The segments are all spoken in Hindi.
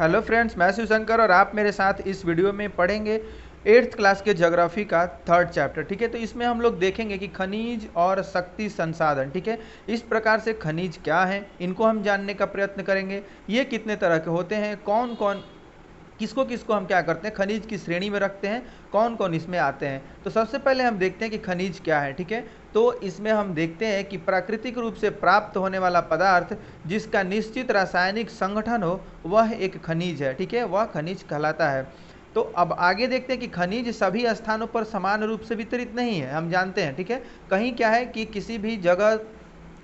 हेलो फ्रेंड्स, मैं शिवशंकर और आप मेरे साथ इस वीडियो में पढ़ेंगे 8th क्लास के ज्योग्राफी का 3rd चैप्टर। ठीक है, तो इसमें हम लोग देखेंगे कि खनिज और शक्ति संसाधन। ठीक है, इस प्रकार से खनिज क्या है, इनको हम जानने का प्रयत्न करेंगे। ये कितने तरह के होते हैं, कौन कौन किसको किसको हम क्या करते हैं, खनिज की श्रेणी में रखते हैं, कौन कौन इसमें आते हैं। तो सबसे पहले हम देखते हैं कि खनिज क्या है। ठीक है, तो इसमें हम देखते हैं कि प्राकृतिक रूप से प्राप्त होने वाला पदार्थ जिसका निश्चित रासायनिक संगठन हो वह एक खनिज है। ठीक है, वह खनिज कहलाता है। तो अब आगे देखते हैं कि खनिज सभी स्थानों पर समान रूप से वितरित नहीं है, हम जानते हैं। ठीक है, कहीं क्या है कि किसी भी जगह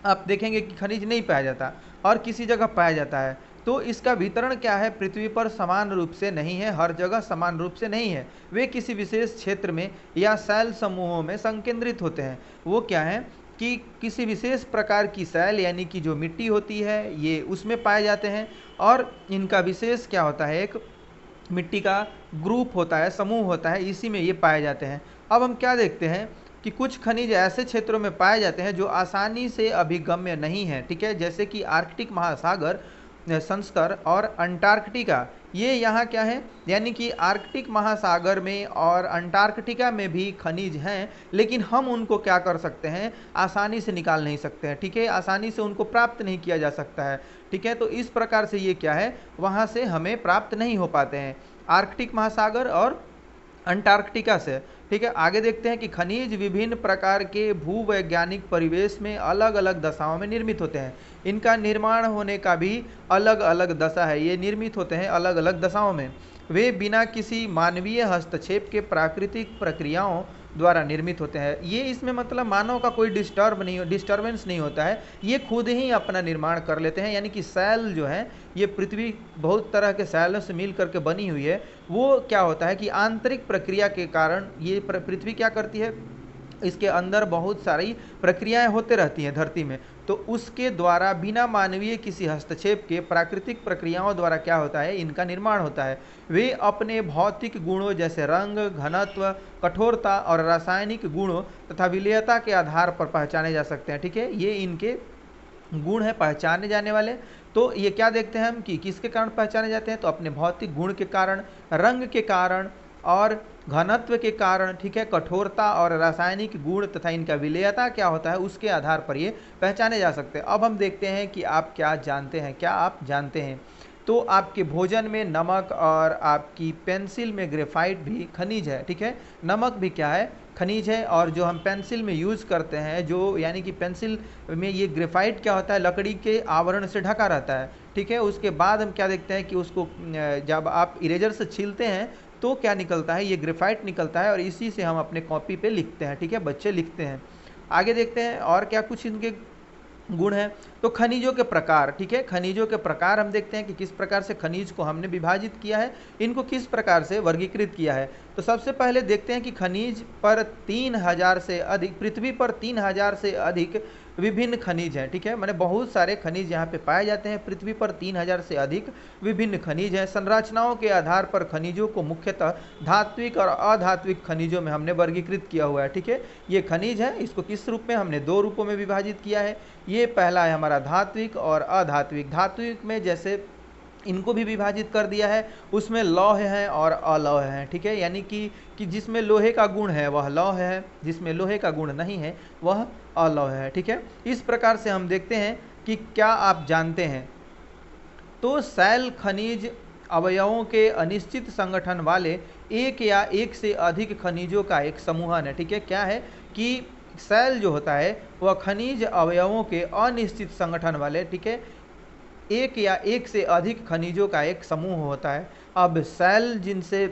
आप देखेंगे कि खनिज नहीं पाया जाता और किसी जगह पाया जाता है। तो इसका वितरण क्या है, पृथ्वी पर समान रूप से नहीं है, हर जगह समान रूप से नहीं है। वे किसी विशेष क्षेत्र में या शैल समूहों में संकेंद्रित होते हैं। वो क्या है कि किसी विशेष प्रकार की शैल यानी कि जो मिट्टी होती है ये उसमें पाए जाते हैं, और इनका विशेष क्या होता है, एक मिट्टी का ग्रुप होता है, समूह होता है, इसी में ये पाए जाते हैं। अब हम क्या देखते हैं कि कुछ खनिज ऐसे क्षेत्रों में पाए जाते हैं जो आसानी से अभिगम्य नहीं है। ठीक है, जैसे कि आर्कटिक महासागर, संस्कर और अंटार्कटिका। ये यहाँ क्या है, यानी कि आर्कटिक महासागर में और अंटार्कटिका में भी खनिज हैं, लेकिन हम उनको क्या कर सकते हैं, आसानी से निकाल नहीं सकते हैं। ठीक है, आसानी से उनको प्राप्त नहीं किया जा सकता है। ठीक है, तो इस प्रकार से ये क्या है, वहाँ से हमें प्राप्त नहीं हो पाते हैं, आर्कटिक महासागर और अंटार्कटिका से। ठीक है, आगे देखते हैं कि खनिज विभिन्न प्रकार के भूवैज्ञानिक परिवेश में अलग अलग दशाओं में निर्मित होते हैं। इनका निर्माण होने का भी अलग अलग दशा है, ये निर्मित होते हैं अलग अलग दशाओं में। वे बिना किसी मानवीय हस्तक्षेप के प्राकृतिक प्रक्रियाओं द्वारा निर्मित होते हैं। ये इसमें मतलब मानव का कोई डिस्टर्बेंस नहीं होता है, ये खुद ही अपना निर्माण कर लेते हैं। यानी कि सेल जो है, ये पृथ्वी बहुत तरह के सेलों से मिल करके बनी हुई है। वो क्या होता है कि आंतरिक प्रक्रिया के कारण ये पृथ्वी क्या करती है, इसके अंदर बहुत सारी प्रक्रियाएं होते रहती हैं धरती में, तो उसके द्वारा बिना मानवीय किसी हस्तक्षेप के प्राकृतिक प्रक्रियाओं द्वारा क्या होता है, इनका निर्माण होता है। वे अपने भौतिक गुणों जैसे रंग, घनत्व, कठोरता और रासायनिक गुणों तथा विलेयता के आधार पर पहचाने जा सकते हैं। ठीक है, ये इनके गुण है पहचाने जाने वाले। तो ये क्या देखते हैं हम कि किसके कारण पहचाने जाते हैं, तो अपने भौतिक गुण के कारण, रंग के कारण और घनत्व के कारण। ठीक है, कठोरता और रासायनिक गुण तथा इनका विलेयता क्या होता है, उसके आधार पर ये पहचाने जा सकते हैं। अब हम देखते हैं कि आप क्या जानते हैं, क्या आप जानते हैं। तो आपके भोजन में नमक और आपकी पेंसिल में ग्रेफाइट भी खनिज है। ठीक है, नमक भी क्या है, खनिज है। और जो हम पेंसिल में यूज़ करते हैं, जो यानी कि पेंसिल में ये ग्रेफाइट क्या होता है, लकड़ी के आवरण से ढका रहता है। ठीक है, उसके बाद हम क्या देखते हैं कि उसको जब आप इरेजर से छीलते हैं तो क्या निकलता है, ये ग्रेफाइट निकलता है, और इसी से हम अपने कॉपी पे लिखते हैं। ठीक है, बच्चे लिखते हैं। आगे देखते हैं और क्या कुछ इनके गुण है। तो खनिजों के प्रकार। ठीक है, खनिजों के प्रकार हम देखते हैं कि किस प्रकार से खनिज को हमने विभाजित किया है, इनको किस प्रकार से वर्गीकृत किया है। तो सबसे पहले देखते हैं कि खनिज पर 3000 से अधिक, पृथ्वी पर 3000 से अधिक विभिन्न खनिज हैं। ठीक है, मैंने बहुत सारे खनिज यहाँ पे पाए जाते हैं, पृथ्वी पर 3000 से अधिक विभिन्न खनिज हैं। संरचनाओं के आधार पर खनिजों को मुख्यतः धात्विक और अधात्विक खनिजों में हमने वर्गीकृत किया हुआ है। ठीक है, ये खनिज है, इसको किस रूप में, हमने दो रूपों में विभाजित किया है। ये पहला है हमारा धात्विक और अधात्विक। धात्विक में जैसे इनको भी विभाजित कर दिया है, उसमें लौह है और अलौह है। ठीक है, यानी कि जिसमें लोहे का गुण है वह लौह है, जिसमें लोहे का गुण नहीं है वह अलौह है। ठीक है, इस प्रकार से हम देखते हैं कि क्या आप जानते हैं। तो शैल खनिज अवयवों के अनिश्चित संगठन वाले एक या एक से अधिक खनिजों का एक समूहन है। ठीक है, क्या है कि शैल जो होता है वह खनिज अवयवों के अनिश्चित संगठन वाले, ठीक है, एक या एक से अधिक खनिजों का एक समूह होता है। अब शैल जिनसे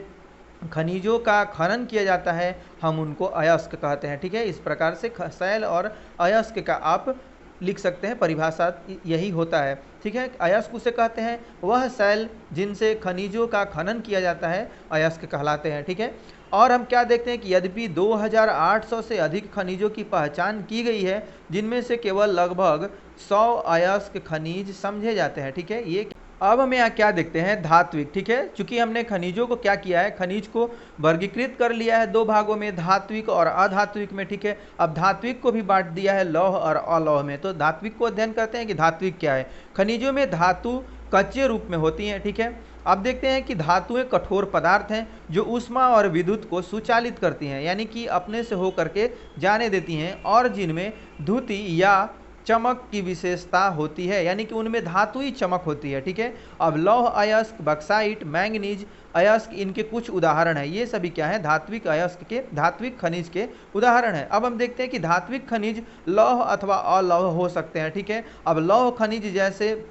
खनिजों का खनन किया जाता है हम उनको अयस्क कहते हैं। ठीक है, इस प्रकार से शैल और अयस्क का आप लिख सकते हैं, परिभाषा यही होता है। ठीक है, अयस्क उसे कहते हैं, वह शैल जिनसे खनिजों का खनन किया जाता है अयस्क कहलाते हैं। ठीक है, और हम क्या देखते हैं कि यद्यपि 2800 से अधिक खनिजों की पहचान की गई है, जिनमें से केवल लगभग 100 अयस्क खनिज समझे जाते हैं। ठीक है, ये अब हम यहाँ क्या देखते हैं, धात्विक। ठीक है, चूंकि हमने खनिजों को क्या किया है, खनिज को वर्गीकृत कर लिया है दो भागों में, धात्विक और अधात्विक में। ठीक है, अब धात्विक को भी बांट दिया है लौह और अलौह में। तो धात्विक को अध्ययन करते हैं कि धात्विक क्या है। खनिजों में धातु कच्चे रूप में होती हैं, ठीक है। अब देखते हैं कि धातुएं कठोर पदार्थ हैं जो ऊष्मा और विद्युत को सुचालित करती हैं, यानी कि अपने से होकर के जाने देती हैं, और जिनमें धुति या चमक की विशेषता होती है, यानी कि उनमें धातुई चमक होती है, ठीक है। अब लौह अयस्क, बक्साइट, मैंगनीज अयस्क इनके कुछ उदाहरण हैं। ये सभी क्या है? धात्विक अयस्क के, धात्विक खनिज के उदाहरण हैं। अब हम देखते हैं कि धात्विक खनिज लौह अथवा अलौह हो सकते हैं, ठीक है। अब लौह खनिज जैसे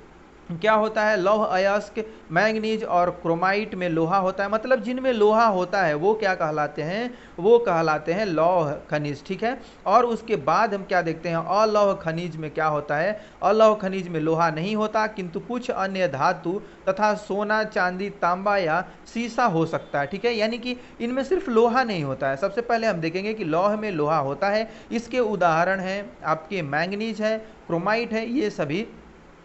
क्या होता है? लौह अयस्क, मैंगनीज और क्रोमाइट में लोहा होता है, मतलब जिनमें लोहा होता है वो क्या कहलाते हैं? वो कहलाते हैं लौह खनिज, ठीक है। और उसके बाद हम क्या देखते हैं? अलौह खनिज में क्या होता है? अलौह खनिज में लोहा नहीं होता, किंतु कुछ अन्य धातु तथा सोना, चांदी, तांबा या सीसा हो सकता है, ठीक है। यानी कि इनमें सिर्फ लोहा नहीं होता है। सबसे पहले हम देखेंगे कि लौह में लोहा होता है। इसके उदाहरण हैं आपके मैंगनीज है, क्रोमाइट है, ये सभी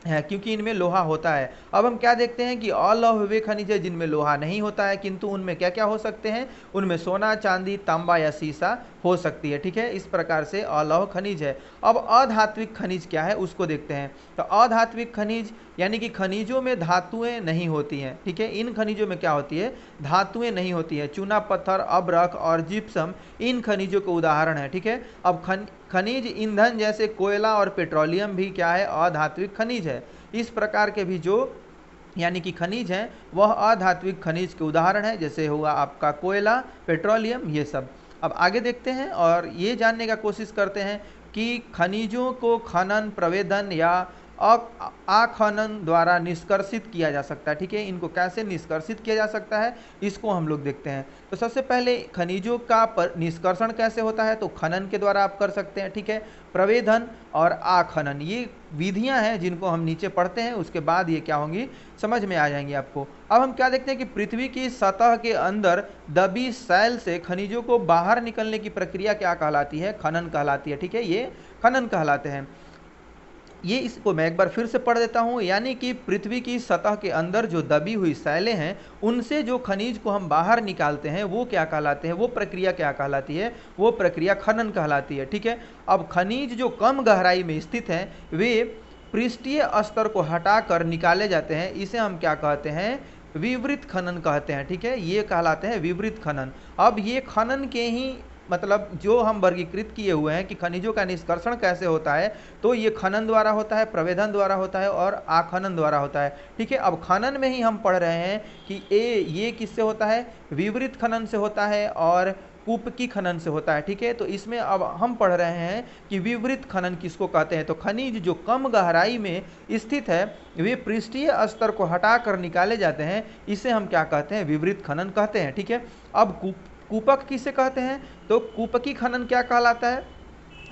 है, क्योंकि इनमें लोहा होता है। अब हम क्या देखते हैं कि अलौह वे खनिज है जिनमें लोहा नहीं होता है, किंतु उनमें क्या क्या हो सकते हैं? उनमें सोना, चांदी, तांबा या सीसा हो सकती है, ठीक है। इस प्रकार से अलौह खनिज है। अब अधात्विक खनिज क्या है उसको देखते हैं। तो अधात्विक खनिज यानी कि खनिजों में धातुएं नहीं होती हैं, ठीक है। इन खनिजों में क्या होती है? धातुएं नहीं होती हैं। चूना पत्थर, अब्रक और जिप्सम इन खनिजों के उदाहरण है, ठीक है। अब खनिज ईंधन जैसे कोयला और पेट्रोलियम भी क्या है? अधात्विक खनिज है। इस प्रकार के भी जो यानी कि खनिज हैं वह अधात्विक खनिज के उदाहरण है, जैसे हुआ आपका कोयला, पेट्रोलियम, ये सब। अब आगे देखते हैं और ये जानने का कोशिश करते हैं कि खनिजों को खनन, प्रवेदन या आखनन द्वारा निष्कर्षित किया जा सकता है, ठीक है। इनको कैसे निष्कर्षित किया जा सकता है इसको हम लोग देखते हैं। तो सबसे पहले खनिजों का निष्कर्षण कैसे होता है? तो खनन के द्वारा आप कर सकते हैं, ठीक है। प्रवेदन और आखनन ये विधियां हैं जिनको हम नीचे पढ़ते हैं, उसके बाद ये क्या होंगी समझ में आ जाएंगी आपको। अब हम क्या देखते हैं कि पृथ्वी की सतह के अंदर दबी सैल से खनिजों को बाहर निकलने की प्रक्रिया क्या कहलाती है? खनन कहलाती है, ठीक है। ये खनन कहलाते हैं। ये इसको मैं एक बार फिर से पढ़ देता हूँ, यानी कि पृथ्वी की सतह के अंदर जो दबी हुई सैलें हैं उनसे जो खनिज को हम बाहर निकालते हैं वो क्या कहलाते हैं? वो प्रक्रिया क्या कहलाती है? वो प्रक्रिया खनन कहलाती है, ठीक है। अब खनिज जो कम गहराई में स्थित हैं वे पृष्ठीय स्तर को हटाकर निकाले जाते हैं, इसे हम क्या कहते हैं? विवृत खनन कहते हैं, ठीक है। ये कहलाते हैं विवृत खनन। अब ये खनन के ही मतलब जो हम वर्गीकृत किए हुए हैं कि खनिजों का निष्कर्षण कैसे होता है, तो ये खनन द्वारा होता है, प्रवेदन द्वारा होता है और आखनन द्वारा होता है, ठीक है। अब खनन में ही हम पढ़ रहे हैं कि ये किससे होता है? विवृत खनन से होता है और कूपकी खनन से होता है, ठीक है। तो इसमें अब हम पढ़ रहे हैं कि विवृत खनन किसको कहते हैं? तो खनिज जो कम गहराई में स्थित है वे पृष्ठीय स्तर को हटाकर निकाले जाते हैं, इसे हम क्या कहते हैं? विवृत खनन कहते हैं, ठीक है। अब कूपक किसे कहते हैं? तो कूपकी खनन क्या कहलाता है?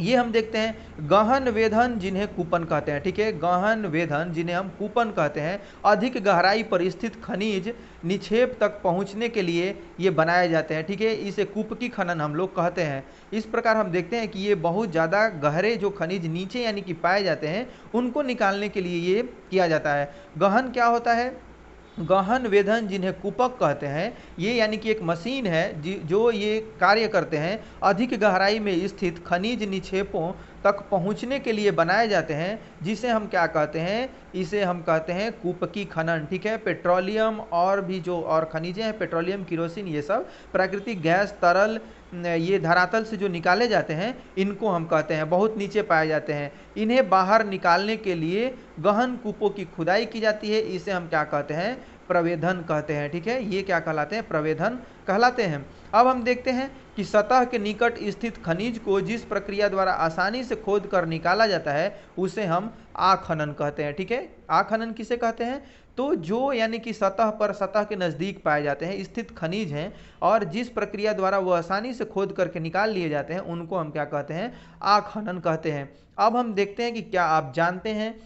ये हम देखते हैं गहन वेधन जिन्हें कूपन कहते हैं, ठीक है। गहन वेधन जिन्हें हम कूपन कहते हैं, अधिक गहराई पर स्थित खनिज निक्षेप तक पहुंचने के लिए ये बनाए जाते हैं, ठीक है। इसे कूपकी खनन हम लोग कहते हैं। इस प्रकार हम देखते हैं कि ये बहुत ज़्यादा गहरे जो खनिज नीचे यानी कि पाए जाते हैं उनको निकालने के लिए ये किया जाता है। गहन क्या होता है? गहन वेधन जिन्हें कूपक कहते हैं, ये यानी कि एक मशीन है जो ये कार्य करते हैं, अधिक गहराई में स्थित खनिज निक्षेपों तक पहुंचने के लिए बनाए जाते हैं, जिसे हम क्या कहते हैं? इसे हम कहते हैं कूपकी खनन, ठीक है। पेट्रोलियम और भी जो और खनिजें हैं, पेट्रोलियम, किरोसिन, ये सब प्राकृतिक गैस, तरल, ये धरातल से जो निकाले जाते हैं इनको हम कहते हैं बहुत नीचे पाए जाते हैं। इन्हें बाहर निकालने के लिए गहन कूपों की खुदाई की जाती है, इसे हम क्या कहते हैं? प्रवेधन कहते हैं, ठीक है। ये क्या कहलाते हैं? प्रवेधन कहलाते हैं। अब हम देखते हैं कि सतह के निकट स्थित खनिज को जिस प्रक्रिया द्वारा आसानी से खोद कर निकाला जाता है उसे हम आखनन कहते हैं, ठीक है। आखनन किसे कहते हैं? तो जो यानी कि सतह पर, सतह के नज़दीक पाए जाते हैं स्थित खनिज हैं और जिस प्रक्रिया द्वारा वो आसानी से खोद करके निकाल लिए जाते हैं उनको हम क्या कहते हैं? आखनन कहते हैं। अब हम देखते हैं कि क्या आप जानते हैं,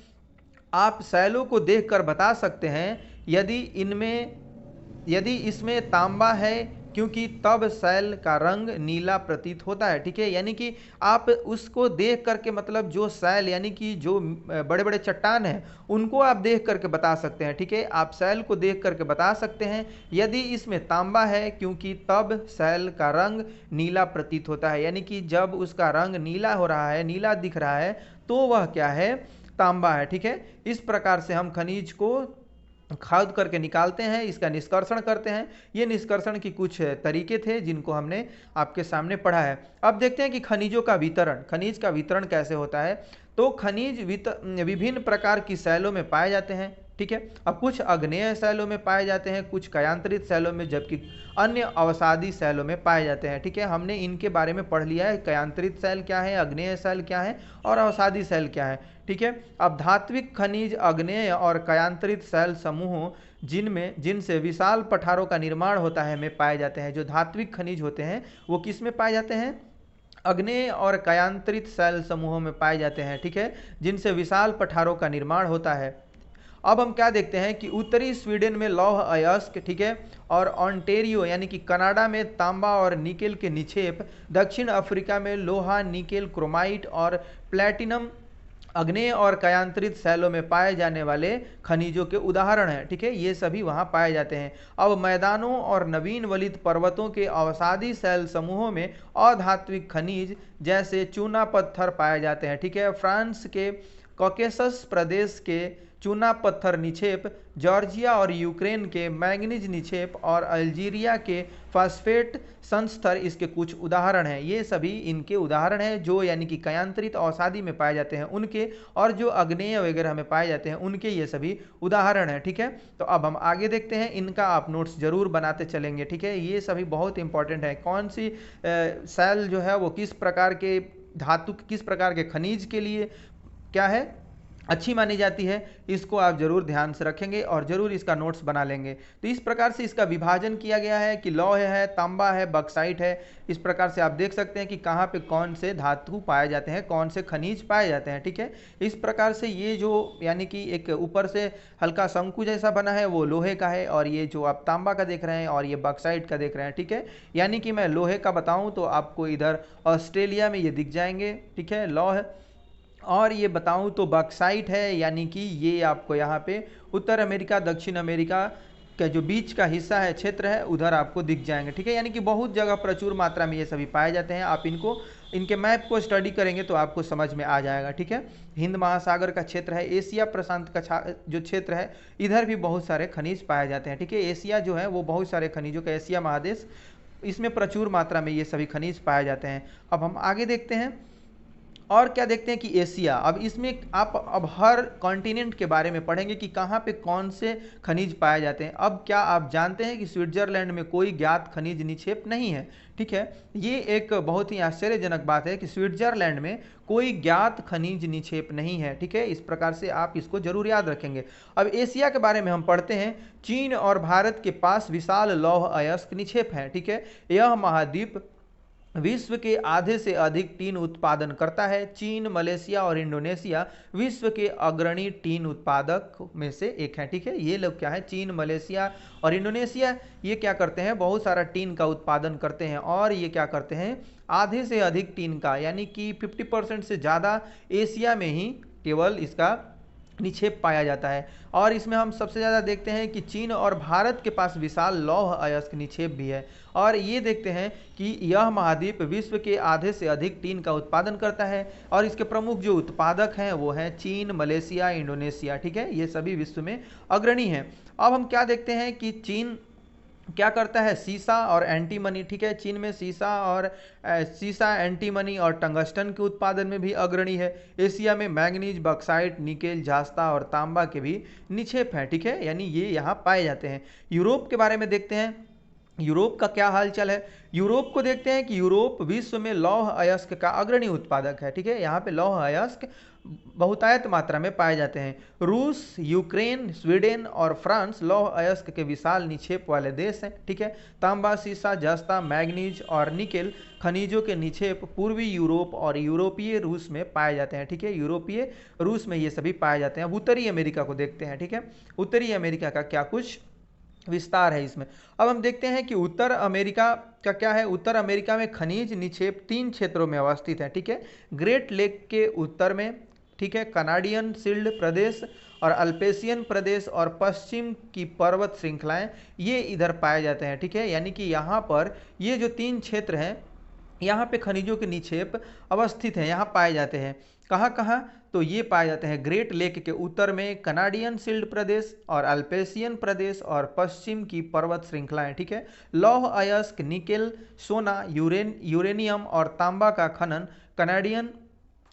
आप सैलों को देखकर बता सकते हैं यदि इसमें तांबा है, क्योंकि तब सैल का रंग नीला प्रतीत होता है, ठीक है। यानी कि आप उसको देख करके मतलब जो सैल यानी कि जो बड़े बड़े चट्टान हैं उनको आप देख करके बता सकते हैं, ठीक है। आप सैल को देख करके बता सकते हैं यदि इसमें तांबा है, क्योंकि तब सैल का रंग नीला प्रतीत होता है। यानी कि जब उसका रंग नीला हो रहा है, नीला दिख रहा है, तो वह क्या है? तांबा है, ठीक है। इस प्रकार से हम खनिज को खोद करके निकालते हैं, इसका निष्कर्षण करते हैं। ये निष्कर्षण की कुछ तरीके थे जिनको हमने आपके सामने पढ़ा है। अब देखते हैं कि खनिजों का वितरण, खनिज का वितरण कैसे होता है। तो खनिज विभिन्न प्रकार की शैलों में पाए जाते हैं, ठीक है। अब कुछ आग्नेय शैलों में पाए जाते हैं, कुछ कयांतरित शैलों में, जबकि अन्य अवसादी शैलों में पाए जाते हैं, ठीक है। हमने इनके बारे में पढ़ लिया है, कयांतरित शैल क्या है, आग्नेय शैल क्या है और अवसादी शैल क्या है, ठीक है। अब धात्विक खनिज आग्नेय और कयांतरित शैल समूहों जिनसे विशाल पठारों का निर्माण होता है में पाए जाते हैं। जो धात्विक खनिज होते हैं वो किस में पाए जाते हैं, आग्नेय और कयांतरित शैल समूहों में पाए जाते हैं, ठीक है, जिनसे विशाल पठारों का निर्माण होता है। अब हम क्या देखते हैं कि उत्तरी स्वीडन में लौह अयस्क, ठीक है, और ऑन्टेरियो यानी कि कनाडा में तांबा और निकेल के निक्षेप, दक्षिण अफ्रीका में लोहा, निकेल, क्रोमाइट और प्लैटिनम आग्नेय और कयांतरित शैलों में पाए जाने वाले खनिजों के उदाहरण हैं, ठीक है। ये सभी वहाँ पाए जाते हैं। अब मैदानों और नवीन वलित पर्वतों के अवसादी शैल समूहों में अधात्विक खनिज जैसे चूना पत्थर पाए जाते हैं, ठीक है। फ्रांस के कॉकेसस प्रदेश के चूना पत्थर निक्षेप, जॉर्जिया और यूक्रेन के मैंगनीज निक्षेप और अल्जीरिया के फास्फेट संस्तर इसके कुछ उदाहरण हैं। ये सभी इनके उदाहरण हैं जो यानी कि कयांतरित अवसादी में पाए जाते हैं उनके, और जो आग्नेय वगैरह में पाए जाते हैं उनके ये सभी उदाहरण हैं, ठीक है। तो अब हम आगे देखते हैं, इनका आप नोट्स जरूर बनाते चलेंगे, ठीक है। ये सभी बहुत इंपॉर्टेंट है, कौन सी सेल जो है वो किस प्रकार के धातु, किस प्रकार के खनिज के लिए क्या है, अच्छी मानी जाती है, इसको आप जरूर ध्यान से रखेंगे और जरूर इसका नोट्स बना लेंगे। तो इस प्रकार से इसका विभाजन किया गया है कि लौह है, तांबा है, बक्साइट है। इस प्रकार से आप देख सकते हैं कि कहाँ पे कौन से धातु पाए जाते हैं, कौन से खनिज पाए जाते हैं, ठीक है। इस प्रकार से ये जो यानी कि एक ऊपर से हल्का शंकु जैसा बना है वो लोहे का है, और ये जो आप तांबा का देख रहे हैं और ये बक्साइट का देख रहे हैं, ठीक है। यानी कि मैं लोहे का बताऊं तो आपको इधर ऑस्ट्रेलिया में ये दिख जाएंगे, ठीक है, लौह, और ये बताऊं तो बॉक्साइट है, यानी कि ये आपको यहाँ पे उत्तर अमेरिका, दक्षिण अमेरिका का जो बीच का हिस्सा है, क्षेत्र है, उधर आपको दिख जाएंगे, ठीक है। यानी कि बहुत जगह प्रचुर मात्रा में ये सभी पाए जाते हैं। आप इनको, इनके मैप को स्टडी करेंगे तो आपको समझ में आ जाएगा, ठीक है। हिंद महासागर का क्षेत्र है, एशिया प्रशांत का जो क्षेत्र है, इधर भी बहुत सारे खनिज पाए जाते हैं, ठीक है। एशिया जो है वो बहुत सारे खनिजों का एशिया महादेश, इसमें प्रचुर मात्रा में ये सभी खनिज पाए जाते हैं। अब हम आगे देखते हैं और क्या देखते हैं कि एशिया, अब इसमें आप अब हर कॉन्टिनेंट के बारे में पढ़ेंगे कि कहाँ पे कौन से खनिज पाए जाते हैं। अब क्या आप जानते हैं कि स्विट्जरलैंड में कोई ज्ञात खनिज निक्षेप नहीं है, ठीक है। ये एक बहुत ही आश्चर्यजनक बात है कि स्विट्जरलैंड में कोई ज्ञात खनिज निक्षेप नहीं है, ठीक है। इस प्रकार से आप इसको जरूर याद रखेंगे। अब एशिया के बारे में हम पढ़ते हैं, चीन और भारत के पास विशाल लौह अयस्क निक्षेप है, ठीक है। यह महाद्वीप विश्व के आधे से अधिक टीन उत्पादन करता है। चीन, मलेशिया और इंडोनेशिया विश्व के अग्रणी टीन उत्पादक में से एक है, ठीक है। ये लोग क्या है, चीन, मलेशिया और इंडोनेशिया, ये क्या करते हैं, बहुत सारा टीन का उत्पादन करते हैं, और ये क्या करते हैं, आधे से अधिक टीन का यानी कि 50% से ज़्यादा एशिया में ही केवल इसका निक्षेप पाया जाता है। और इसमें हम सबसे ज़्यादा देखते हैं कि चीन और भारत के पास विशाल लौह अयस्क निक्षेप भी है। और ये देखते हैं कि यह महाद्वीप विश्व के आधे से अधिक टीन का उत्पादन करता है, और इसके प्रमुख जो उत्पादक हैं वो हैं चीन, मलेशिया, इंडोनेशिया, ठीक है। ये सभी विश्व में अग्रणी हैं। अब हम क्या देखते हैं कि चीन क्या करता है, सीसा और एंटीमनी, ठीक है। चीन में सीसा, एंटीमनी और टंगस्टन के उत्पादन में भी अग्रणी है। एशिया में मैंगनीज, बॉक्साइट, निकेल, जास्ता और तांबा के भी निक्षेप हैं, ठीक है, यानी ये यहाँ पाए जाते हैं। यूरोप के बारे में देखते हैं, यूरोप का क्या हालचाल है। यूरोप को देखते हैं कि यूरोप विश्व में लौह अयस्क का अग्रणी उत्पादक है, ठीक है। यहाँ पे लौह अयस्क बहुतायत मात्रा में पाए जाते हैं। रूस, यूक्रेन, स्वीडन और फ्रांस लौह अयस्क के विशाल निक्षेप वाले देश हैं, ठीक है। तांबा, सीसा, जस्ता, मैग्नीज और निकेल खनिजों के निक्षेप पूर्वी यूरोप और यूरोपीय रूस में पाए जाते हैं, ठीक है। यूरोपीय रूस में ये सभी पाए जाते हैं। अब उत्तरी अमेरिका को देखते हैं, ठीक है। उत्तरी अमेरिका का क्या कुछ विस्तार है इसमें। अब हम देखते हैं कि उत्तर अमेरिका का क्या है। उत्तर अमेरिका में खनिज निक्षेप 3 क्षेत्रों में अवस्थित है, ठीक है। ग्रेट लेक के उत्तर में, ठीक है, कनाडियन शील्ड प्रदेश और अल्पेशियन प्रदेश और पश्चिम की पर्वत श्रृंखलाएं, ये इधर पाए जाते हैं, ठीक है। यानी कि यहाँ पर ये जो 3 क्षेत्र हैं, यहाँ पे खनिजों के निक्षेप अवस्थित हैं, यहाँ पाए जाते हैं। कहाँ कहाँ? तो ये पाए जाते हैं ग्रेट लेक के उत्तर में कनाडियन शील्ड प्रदेश और अल्पेशियन प्रदेश और पश्चिम की पर्वत श्रृंखलाएं, ठीक है। लौह अयस्क, निकेल, सोना, यूरेनियम और तांबा का खनन कनाडियन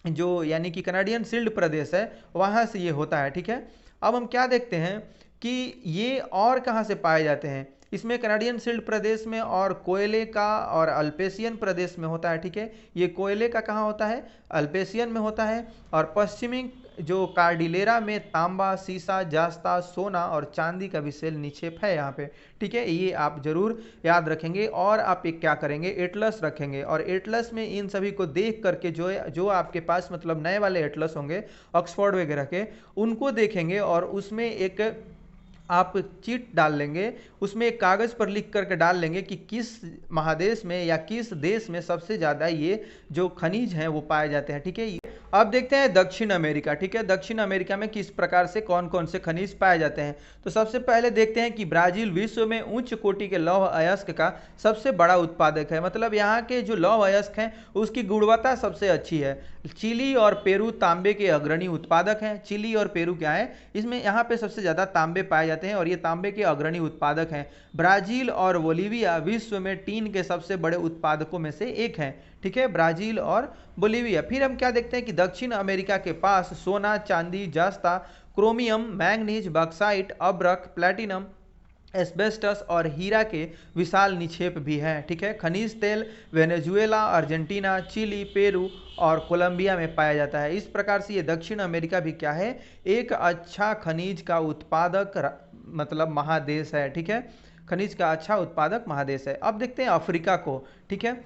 जो यानी कि कनाडियन शील्ड प्रदेश है वहाँ से ये होता है, ठीक है। अब हम क्या देखते हैं कि ये और कहाँ से पाए जाते हैं, इसमें कनाडियन शील्ड प्रदेश में और कोयले का और अल्पेशियन प्रदेश में होता है, ठीक है। ये कोयले का कहाँ होता है? अल्पेशियन में होता है। और पश्चिमी जो कार्डिलेरा में तांबा, सीसा, जास्ता, सोना और चांदी का विशेष निक्षेप है यहाँ पे, ठीक है। ये आप जरूर याद रखेंगे और आप एक क्या करेंगे, एटलस रखेंगे और एटलस में इन सभी को देख करके जो आपके पास मतलब नए वाले एटलस होंगे ऑक्सफोर्ड वगैरह के, उनको देखेंगे और उसमें एक आप चीट डाल लेंगे, उसमें एक कागज पर लिख करके डाल लेंगे कि किस महादेश में या किस देश में सबसे ज्यादा ये जो खनिज हैं वो पाए जाते हैं, ठीक है। अब देखते हैं दक्षिण अमेरिका, ठीक है। दक्षिण अमेरिका में किस प्रकार से कौन कौन से खनिज पाए जाते हैं। तो सबसे पहले देखते हैं कि ब्राजील विश्व में उच्च कोटि के लौह अयस्क का सबसे बड़ा उत्पादक है, मतलब यहाँ के जो लौह अयस्क हैं उसकी गुणवत्ता सबसे अच्छी है। चिली और पेरू तांबे के अग्रणी उत्पादक हैं। चिली और पेरू क्या है, इसमें यहाँ पे सबसे ज्यादा तांबे पाए जाते हैं और ये तांबे के अग्रणी उत्पादक हैं। ब्राजील और बोलीविया विश्व में टीन के सबसे बड़े उत्पादकों में से एक हैं, ठीक है, ब्राजील और बोलीविया। फिर हम क्या देखते हैं कि दक्षिण अमेरिका के पास सोना, चांदी, जस्ता, क्रोमियम, मैंगनीज, बॉक्साइट, अब्रक, प्लैटिनम, एस्बेस्टस और हीरा के विशाल निक्षेप भी हैं, ठीक है। खनिज तेल वेनेजुएला, अर्जेंटीना, चिली, पेरू और कोलंबिया में पाया जाता है। इस प्रकार से ये दक्षिण अमेरिका भी क्या है, एक अच्छा खनिज का उत्पादक मतलब महादेश है, ठीक है। खनिज का अच्छा उत्पादक महादेश है। अब देखते हैं अफ्रीका को, ठीक है।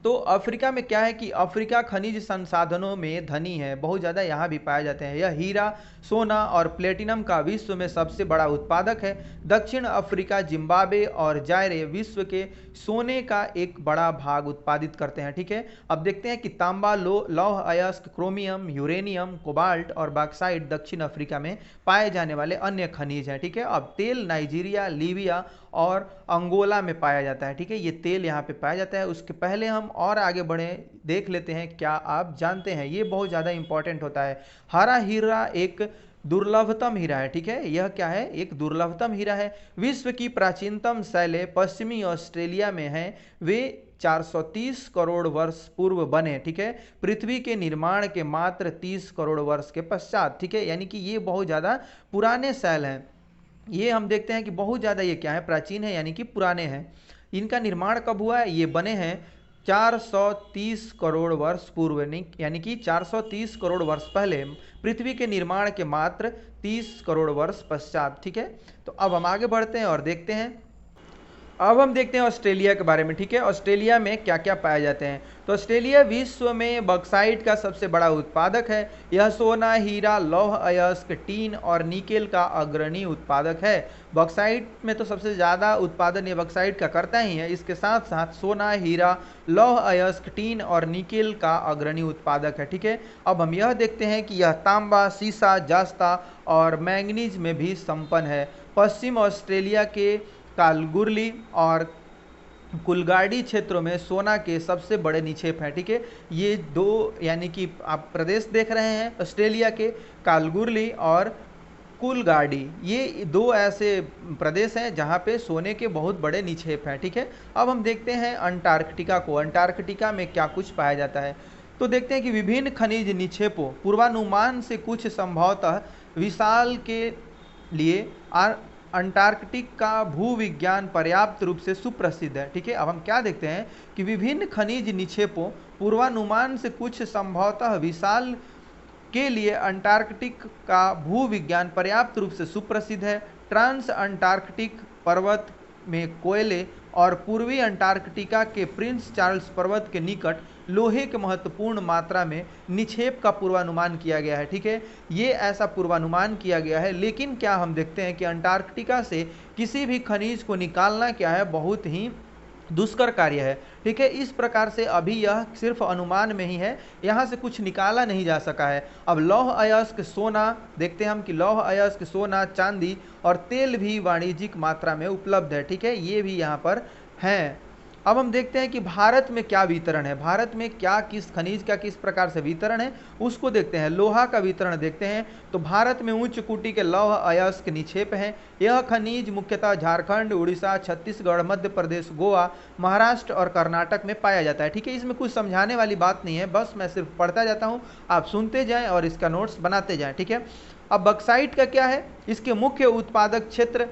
तो अफ्रीका में क्या है कि अफ्रीका खनिज संसाधनों में धनी है, बहुत ज़्यादा यहाँ भी पाए जाते हैं। यह हीरा, सोना और प्लेटिनम का विश्व में सबसे बड़ा उत्पादक है। दक्षिण अफ्रीका, जिम्बाब्वे और जायरे विश्व के सोने का एक बड़ा भाग उत्पादित करते हैं, ठीक है। अब देखते हैं कि तांबा, लौह अयस्क, क्रोमियम, यूरेनियम, कोबाल्ट और बॉक्साइट दक्षिण अफ्रीका में पाए जाने वाले अन्य खनिज हैं, ठीक है। अब तेल नाइजीरिया, लीबिया और अंगोला में पाया जाता है, ठीक है। ये तेल यहाँ पे पाया जाता है। उसके पहले हम और आगे बढ़े देख लेते हैं क्या आप जानते हैं, ये बहुत ज़्यादा इंपॉर्टेंट होता है। हरा हीरा एक दुर्लभतम हीरा है, ठीक है। यह क्या है, एक दुर्लभतम हीरा है। विश्व की प्राचीनतम शैलें पश्चिमी ऑस्ट्रेलिया में हैं। वे 430 करोड़ वर्ष पूर्व बने, ठीक है, पृथ्वी के निर्माण के मात्र 30 करोड़ वर्ष के पश्चात, ठीक है। यानी कि ये बहुत ज़्यादा पुराने शैल हैं। ये हम देखते हैं कि बहुत ज़्यादा ये क्या है, प्राचीन है, यानी कि पुराने हैं। इनका निर्माण कब हुआ है, ये बने हैं 430 करोड़ वर्ष पूर्व, यानी कि 430 करोड़ वर्ष पहले, पृथ्वी के निर्माण के मात्र 30 करोड़ वर्ष पश्चात, ठीक है। तो अब हम आगे बढ़ते हैं और देखते हैं। अब हम देखते हैं ऑस्ट्रेलिया के बारे में, ठीक है। ऑस्ट्रेलिया में क्या क्या पाए जाते हैं। तो ऑस्ट्रेलिया विश्व में बॉक्साइट का सबसे बड़ा उत्पादक है। यह सोना, हीरा, लौह अयस्क, टीन और निकेल का अग्रणी उत्पादक है। बॉक्साइट में तो सबसे ज़्यादा उत्पादन ये बॉक्साइट का करता ही है। इसके साथ साथ सोना, हीरा, लौह अयस्क, टीन और निकेल का अग्रणी उत्पादक है, ठीक है। अब हम यह देखते हैं कि यह तांबा, सीसा, जास्ता और मैंगनीज में भी संपन्न है। पश्चिम ऑस्ट्रेलिया के कालगुरली और कुलगाड़ी क्षेत्रों में सोना के सबसे बड़े निक्षेप हैं, ठीक है। ये दो यानी कि आप प्रदेश देख रहे हैं ऑस्ट्रेलिया के, कालगुरली और कुलगाड़ी, ये दो ऐसे प्रदेश हैं जहाँ पे सोने के बहुत बड़े निक्षेप हैं, ठीक है। अब हम देखते हैं अंटार्कटिका को। अंटार्कटिका में क्या कुछ पाया जाता है। तो देखते हैं कि विभिन्न खनिज निक्षेपों पूर्वानुमान से कुछ संभवतः विशाल के लिए अंटार्कटिक का भूविज्ञान पर्याप्त रूप से सुप्रसिद्ध है, ठीक है। अब हम क्या देखते हैं कि विभिन्न खनिज निक्षेपों पूर्वानुमान से कुछ संभवतः विशाल के लिए अंटार्कटिक का भूविज्ञान पर्याप्त रूप से सुप्रसिद्ध है। ट्रांस अंटार्कटिक पर्वत में कोयले और पूर्वी अंटार्कटिका के प्रिंस चार्ल्स पर्वत के निकट लोहे के महत्वपूर्ण मात्रा में निक्षेप का पूर्वानुमान किया गया है, ठीक है। ये ऐसा पूर्वानुमान किया गया है, लेकिन क्या हम देखते हैं कि अंटार्कटिका से किसी भी खनिज को निकालना क्या है, बहुत ही दुष्कर कार्य है, ठीक है। इस प्रकार से अभी यह सिर्फ अनुमान में ही है, यहाँ से कुछ निकाला नहीं जा सका है। अब लौह अयस्क, सोना देखते हैं हम कि लौह अयस्क, सोना, चांदी और तेल भी वाणिज्यिक मात्रा में उपलब्ध है, ठीक है। ये भी यहाँ पर हैं। अब हम देखते हैं कि भारत में क्या वितरण है, भारत में क्या किस खनिज का किस प्रकार से वितरण है उसको देखते हैं। लोहा का वितरण देखते हैं तो भारत में उच्च कोटि के लौह अयस्क निक्षेप हैं। यह खनिज मुख्यतः झारखंड, उड़ीसा, छत्तीसगढ़, मध्य प्रदेश, गोवा, महाराष्ट्र और कर्नाटक में पाया जाता है। ठीक है, इसमें कुछ समझाने वाली बात नहीं है, बस मैं सिर्फ पढ़ता जाता हूँ, आप सुनते जाएं और इसका नोट्स बनाते जाएं। ठीक है, अब बक्साइट का क्या है, इसके मुख्य उत्पादक क्षेत्र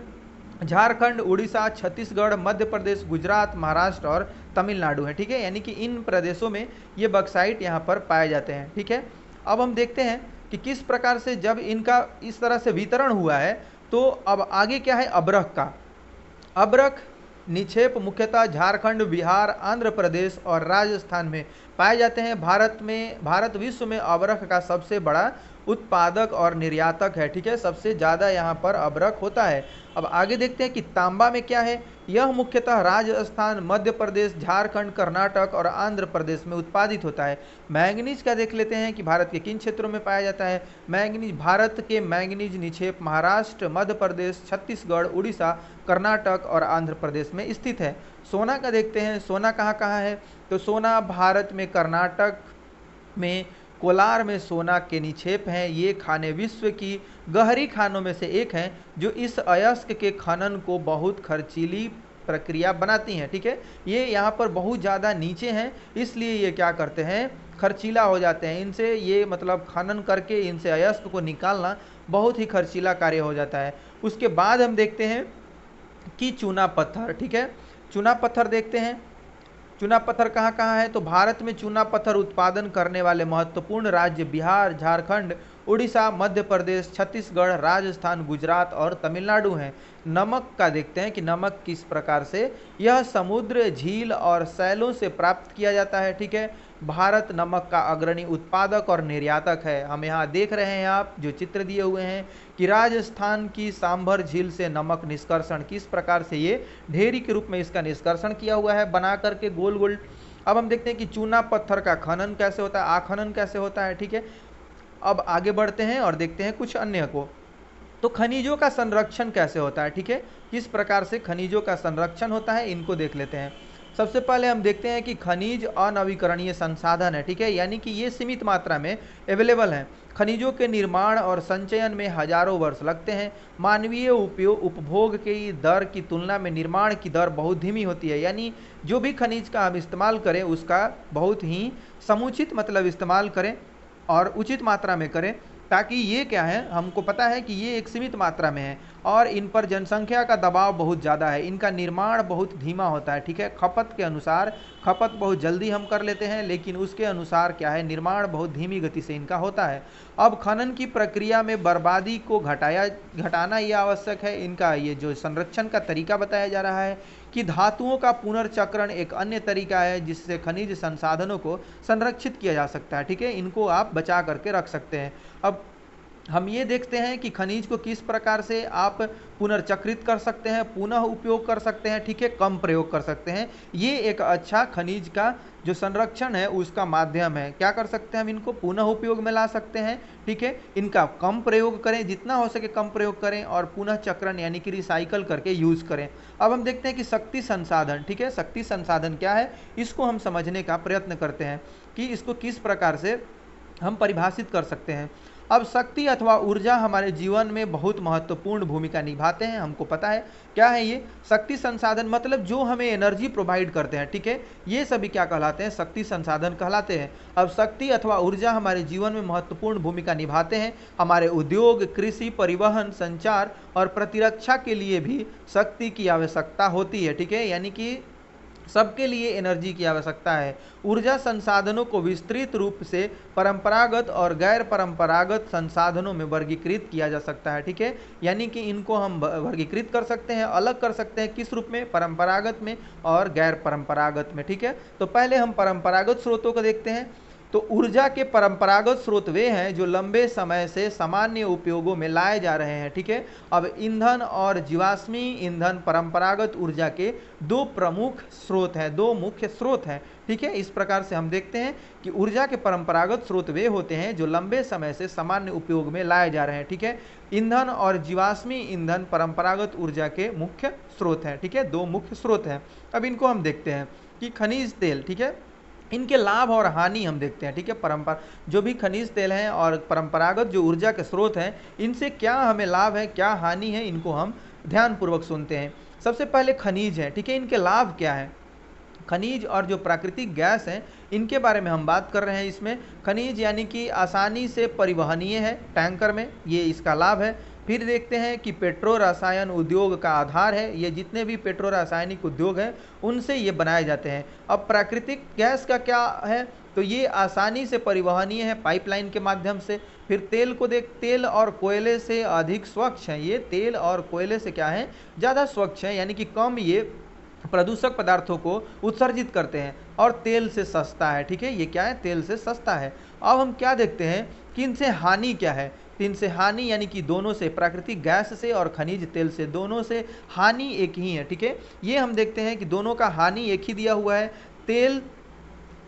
झारखंड, उड़ीसा, छत्तीसगढ़, मध्य प्रदेश, गुजरात, महाराष्ट्र और तमिलनाडु है। ठीक है, यानी कि इन प्रदेशों में ये बक्साइट यहाँ पर पाए जाते हैं। ठीक है, अब हम देखते हैं कि किस प्रकार से जब इनका इस तरह से वितरण हुआ है तो अब आगे क्या है, अब्रक का। अब्रक निक्षेप मुख्यतः झारखंड, बिहार, आंध्र प्रदेश और राजस्थान में पाए जाते हैं। भारत विश्व में अब्रक का सबसे बड़ा उत्पादक और निर्यातक है। ठीक है, सबसे ज़्यादा यहाँ पर अब्रक होता है। अब आगे देखते हैं कि तांबा में क्या है, यह मुख्यतः राजस्थान, मध्य प्रदेश, झारखंड, कर्नाटक और आंध्र प्रदेश में उत्पादित होता है। मैंगनीज का देख लेते हैं कि भारत के किन क्षेत्रों में पाया जाता है। मैंगनीज, भारत के मैंगनीज निक्षेप महाराष्ट्र, मध्य प्रदेश, छत्तीसगढ़, उड़ीसा, कर्नाटक और आंध्र प्रदेश में स्थित है। सोना का देखते हैं, सोना कहाँ कहाँ है, तो सोना भारत में कर्नाटक में कोलार में सोना के निक्षेप हैं। ये खानें विश्व की गहरी खानों में से एक हैं जो इस अयस्क के खनन को बहुत खर्चीली प्रक्रिया बनाती हैं। ठीक है, ये यहाँ पर बहुत ज़्यादा नीचे हैं, इसलिए ये क्या करते हैं, खर्चीला हो जाते हैं। इनसे ये मतलब खनन करके इनसे अयस्क को निकालना बहुत ही खर्चीला कार्य हो जाता है। उसके बाद हम देखते हैं कि चूना पत्थर। ठीक है, चूना पत्थर देखते हैं, चूना पत्थर कहाँ कहाँ है, तो भारत में चूना पत्थर उत्पादन करने वाले महत्वपूर्ण राज्य बिहार, झारखंड, उड़ीसा, मध्य प्रदेश, छत्तीसगढ़, राजस्थान, गुजरात और तमिलनाडु हैं। नमक का देखते हैं कि नमक किस प्रकार से, यह समुद्र, झील और सैलों से प्राप्त किया जाता है। ठीक है, भारत नमक का अग्रणी उत्पादक और निर्यातक है। हम यहाँ देख रहे हैं आप जो चित्र दिए हुए हैं कि राजस्थान की सांभर झील से नमक निष्कर्षण किस प्रकार से ये ढेरी के रूप में इसका निष्कर्षण किया हुआ है बना करके गोल गोल। अब हम देखते हैं कि चूना पत्थर का खनन कैसे होता है, आखनन कैसे होता है। ठीक है, अब आगे बढ़ते हैं और देखते हैं कुछ अन्य को, तो खनिजों का संरक्षण कैसे होता है। ठीक है, किस प्रकार से खनिजों का संरक्षण होता है इनको देख लेते हैं। सबसे पहले हम देखते हैं कि खनिज अनवीकरणीय संसाधन है। ठीक है, यानी कि ये सीमित मात्रा में अवेलेबल हैं। खनिजों के निर्माण और संचयन में हजारों वर्ष लगते हैं। मानवीय उपभोग की दर की तुलना में निर्माण की दर बहुत धीमी होती है, यानी जो भी खनिज का हम इस्तेमाल करें उसका बहुत ही समुचित मतलब इस्तेमाल करें और उचित मात्रा में करें, ताकि ये क्या है, हमको पता है कि ये एक सीमित मात्रा में है और इन पर जनसंख्या का दबाव बहुत ज़्यादा है, इनका निर्माण बहुत धीमा होता है। ठीक है, खपत के अनुसार खपत बहुत जल्दी हम कर लेते हैं, लेकिन उसके अनुसार क्या है, निर्माण बहुत धीमी गति से इनका होता है। अब खनन की प्रक्रिया में बर्बादी को घटाना ये आवश्यक है। इनका ये जो संरक्षण का तरीका बताया जा रहा है कि धातुओं का पुनर्चक्रण एक अन्य तरीका है जिससे खनिज संसाधनों को संरक्षित किया जा सकता है। ठीक है, इनको आप बचा करके रख सकते हैं। अब हम ये देखते हैं कि खनिज को किस प्रकार से आप पुनर्चक्रित कर सकते हैं, पुनः उपयोग कर सकते हैं। ठीक है, कम प्रयोग कर सकते हैं। ये एक अच्छा खनिज का जो संरक्षण है उसका माध्यम है। क्या कर सकते हैं हम, इनको पुनः उपयोग में ला सकते हैं। ठीक है, इनका कम प्रयोग करें, जितना हो सके कम प्रयोग करें और पुनः चक्रण यानी कि रिसाइकल करके यूज़ करें। अब हम देखते हैं कि शक्ति संसाधन। ठीक है, शक्ति संसाधन क्या है, इसको हम समझने का प्रयत्न करते हैं कि इसको किस प्रकार से हम परिभाषित कर सकते हैं। अब शक्ति अथवा ऊर्जा हमारे जीवन में बहुत महत्वपूर्ण भूमिका निभाते हैं, हमको पता है क्या है ये शक्ति संसाधन, मतलब जो हमें एनर्जी प्रोवाइड करते हैं। ठीक है, ये सभी क्या कहलाते हैं, शक्ति संसाधन कहलाते हैं। अब शक्ति अथवा ऊर्जा हमारे जीवन में महत्वपूर्ण भूमिका निभाते हैं। हमारे उद्योग, कृषि, परिवहन, संचार और प्रतिरक्षा के लिए भी शक्ति की आवश्यकता होती है। ठीक है, यानी कि सबके लिए एनर्जी की आवश्यकता है। ऊर्जा संसाधनों को विस्तृत रूप से परंपरागत और गैर परंपरागत संसाधनों में वर्गीकृत किया जा सकता है। ठीक है, यानी कि इनको हम वर्गीकृत कर सकते हैं, अलग कर सकते हैं। किस रूप में, परंपरागत में और गैर परंपरागत में। ठीक है, तो पहले हम परंपरागत स्रोतों को देखते हैं। तो ऊर्जा के परंपरागत स्रोत वे हैं जो लंबे समय से सामान्य उपयोगों में लाए जा रहे हैं, ठीक है। अब ईंधन और जीवाश्मी ईंधन परंपरागत ऊर्जा के दो प्रमुख स्रोत हैं, दो मुख्य स्रोत हैं, ठीक है। इस प्रकार से हम देखते हैं कि ऊर्जा के परंपरागत स्रोत वे होते हैं जो लंबे समय से सामान्य उपयोग में लाए जा रहे हैं, ठीक है। ईंधन और जीवाश्मी ईंधन परंपरागत ऊर्जा के मुख्य स्रोत हैं, ठीक है, दो मुख्य स्रोत हैं। अब इनको हम देखते हैं कि खनिज तेल, ठीक है, इनके लाभ और हानि हम देखते हैं, ठीक है। परंपरा जो भी खनिज तेल हैं और परंपरागत जो ऊर्जा के स्रोत हैं, इनसे क्या हमें लाभ है, क्या हानि है, इनको हम ध्यानपूर्वक सुनते हैं। सबसे पहले खनिज है, ठीक है, इनके लाभ क्या है। खनिज और जो प्राकृतिक गैस हैं, इनके बारे में हम बात कर रहे हैं। इसमें खनिज यानी कि आसानी से परिवहनीय है टैंकर में, ये इसका लाभ है। फिर देखते हैं कि पेट्रो रसायन उद्योग का आधार है, ये जितने भी पेट्रो रासायनिक उद्योग हैं उनसे ये बनाए जाते हैं। अब प्राकृतिक गैस का क्या है, तो ये आसानी से परिवहनीय है पाइपलाइन के माध्यम से। फिर तेल को तेल और कोयले से अधिक स्वच्छ है, ये तेल और कोयले से क्या है, ज़्यादा स्वच्छ है, यानी कि कम ये प्रदूषक पदार्थों को उत्सर्जित करते हैं और तेल से सस्ता है, ठीक है, ये क्या है, तेल से सस्ता है। अब हम क्या देखते हैं कि इनसे हानि क्या है। तो इनसे हानि यानी कि दोनों से, प्राकृतिक गैस से और खनिज तेल से, दोनों से हानि एक ही है, ठीक है। ये हम देखते हैं कि दोनों का हानि एक ही दिया हुआ है। तेल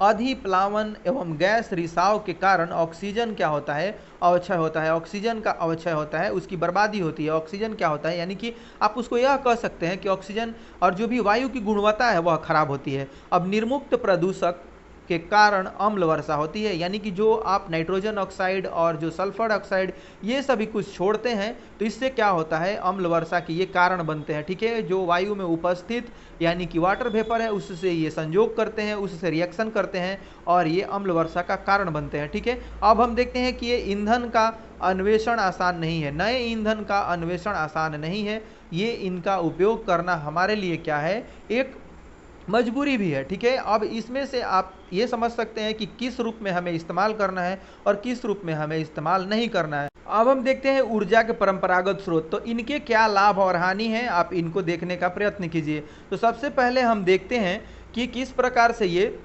अधिप्लावन एवं गैस रिसाव के कारण ऑक्सीजन क्या होता है, अवक्षय होता है, ऑक्सीजन का अवक्षय होता है, उसकी बर्बादी होती है। ऑक्सीजन क्या होता है, यानी कि आप उसको यह कह सकते हैं कि ऑक्सीजन और जो भी वायु की गुणवत्ता है वह खराब होती है। अब निर्मुक्त प्रदूषक के कारण अम्ल वर्षा होती है, यानी कि जो आप नाइट्रोजन ऑक्साइड और जो सल्फर ऑक्साइड ये सभी कुछ छोड़ते हैं तो इससे क्या होता है, अम्ल वर्षा के ये कारण बनते हैं, ठीक है। जो वायु में उपस्थित यानी कि वाटर वेपर है उससे ये संयोग करते हैं, उससे रिएक्शन करते हैं और ये अम्ल वर्षा का कारण बनते हैं, ठीक है। अब हम देखते हैं कि ये ईंधन का अन्वेषण आसान नहीं है, नए ईंधन का अन्वेषण आसान नहीं है। ये इनका उपयोग करना हमारे लिए क्या है, एक मजबूरी भी है, ठीक है। अब इसमें से आप ये समझ सकते हैं कि किस रूप में हमें इस्तेमाल करना है और किस रूप में हमें इस्तेमाल नहीं करना है। अब हम देखते हैं ऊर्जा के परंपरागत स्रोत, तो इनके क्या लाभ और हानि हैं, आप इनको देखने का प्रयत्न कीजिए। तो सबसे पहले हम देखते हैं कि किस प्रकार से ये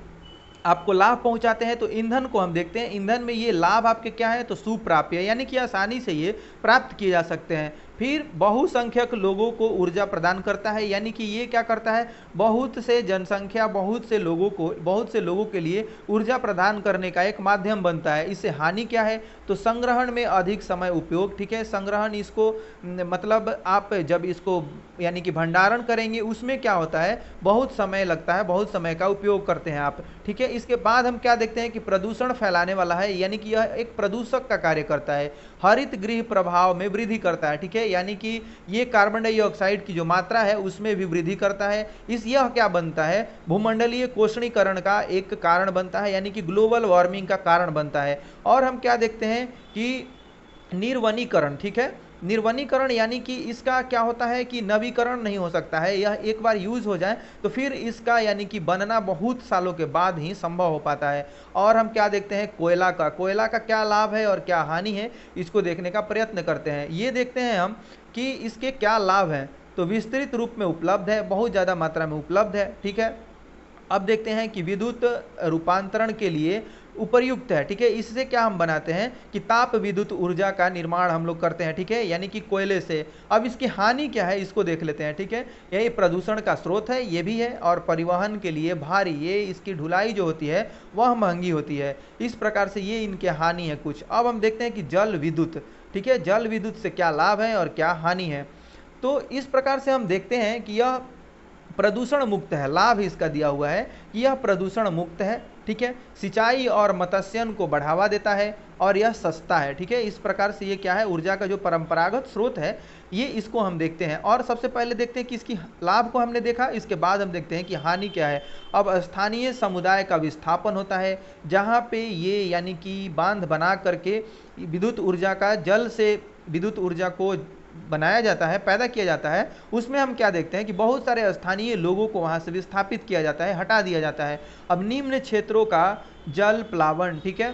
आपको लाभ पहुंचाते हैं। तो ईंधन को हम देखते हैं, ईंधन में ये लाभ आपके क्या है, तो सुप्राप्य, यानी कि आसानी से ये प्राप्त किए जा सकते हैं। फिर बहुसंख्यक लोगों को ऊर्जा प्रदान करता है, यानी कि ये क्या करता है, बहुत से जनसंख्या, बहुत से लोगों के लिए ऊर्जा प्रदान करने का एक माध्यम बनता है। इससे हानि क्या है, तो संग्रहण में अधिक समय उपयोग, ठीक है। संग्रहण इसको मतलब आप जब इसको यानी कि भंडारण करेंगे उसमें क्या होता है, बहुत समय लगता है, बहुत समय का उपयोग करते हैं आप, ठीक है। इसके बाद हम क्या देखते हैं कि प्रदूषण फैलाने वाला है, यानी कि यह एक प्रदूषक का कार्य करता है, हरित गृह प्रभाव में वृद्धि करता है, ठीक है। यानी कि ये कार्बन डाइऑक्साइड की जो मात्रा है उसमें भी वृद्धि करता है। यह क्या बनता है, भूमंडलीय कोषणीकरण का एक कारण बनता है, यानी कि ग्लोबल वार्मिंग का कारण बनता है। और हम क्या देखते हैं कि निर्वनीकरण, ठीक है, निर्वनीकरण यानी कि इसका क्या होता है कि नवीकरण नहीं हो सकता है, यह एक बार यूज हो जाए तो फिर इसका यानी कि बनना बहुत सालों के बाद ही संभव हो पाता है। और हम क्या देखते हैं, कोयला का क्या लाभ है और क्या हानि है, इसको देखने का प्रयत्न करते हैं। ये देखते हैं हम कि इसके क्या लाभ हैं, तो विस्तृत रूप में उपलब्ध है, बहुत ज़्यादा मात्रा में उपलब्ध है, ठीक है। अब देखते हैं कि विद्युत रूपांतरण के लिए उपयुक्त है, ठीक है। इससे क्या हम बनाते हैं कि ताप विद्युत ऊर्जा का निर्माण हम लोग करते हैं, ठीक है, यानी कि कोयले से। अब इसकी हानि क्या है, इसको देख लेते हैं, ठीक है। यही प्रदूषण का स्रोत है, ये भी है, और परिवहन के लिए भारी, ये इसकी ढुलाई जो होती है वह महंगी होती है। इस प्रकार से ये इनके हानि है कुछ। अब हम देखते हैं कि जल विद्युत, ठीक है, जल विद्युत से क्या लाभ है और क्या हानि है। तो इस प्रकार से हम देखते हैं कि यह प्रदूषण मुक्त है, लाभ इसका दिया हुआ है कि यह प्रदूषण मुक्त है, ठीक है। सिंचाई और मत्स्यन को बढ़ावा देता है और यह सस्ता है, ठीक है। इस प्रकार से ये क्या है, ऊर्जा का जो परंपरागत स्रोत है ये, इसको हम देखते हैं। और सबसे पहले देखते हैं कि इसकी लाभ को हमने देखा, इसके बाद हम देखते हैं कि हानि क्या है। अब स्थानीय समुदाय का विस्थापन होता है, जहाँ पे ये यानी कि बांध बना करके विद्युत ऊर्जा का, जल से विद्युत ऊर्जा को बनाया जाता है, पैदा किया जाता है। उसमें हम क्या देखते हैं कि बहुत सारे स्थानीय लोगों को वहां से विस्थापित किया जाता है, हटा दिया जाता है। अब निम्न क्षेत्रों का जल प्लावन, ठीक है,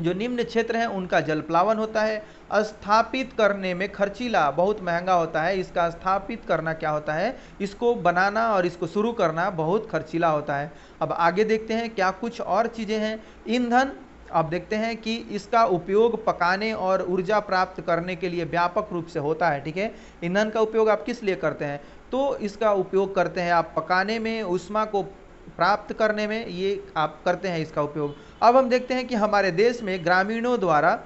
जो निम्न क्षेत्र हैं उनका जल प्लावन होता है। स्थापित करने में खर्चीला, बहुत महंगा होता है इसका स्थापित करना, क्या होता है, इसको बनाना और इसको शुरू करना बहुत खर्चीला होता है। अब आगे देखते हैं क्या कुछ और चीज़ें हैं। ईंधन अब देखते हैं कि इसका उपयोग पकाने और ऊर्जा प्राप्त करने के लिए व्यापक रूप से होता है। ठीक है, ईंधन का उपयोग आप किस लिए करते हैं? तो इसका उपयोग करते हैं आप पकाने में, ऊष्मा को प्राप्त करने में, ये आप करते हैं इसका उपयोग। अब हम देखते हैं कि हमारे देश में ग्रामीणों द्वारा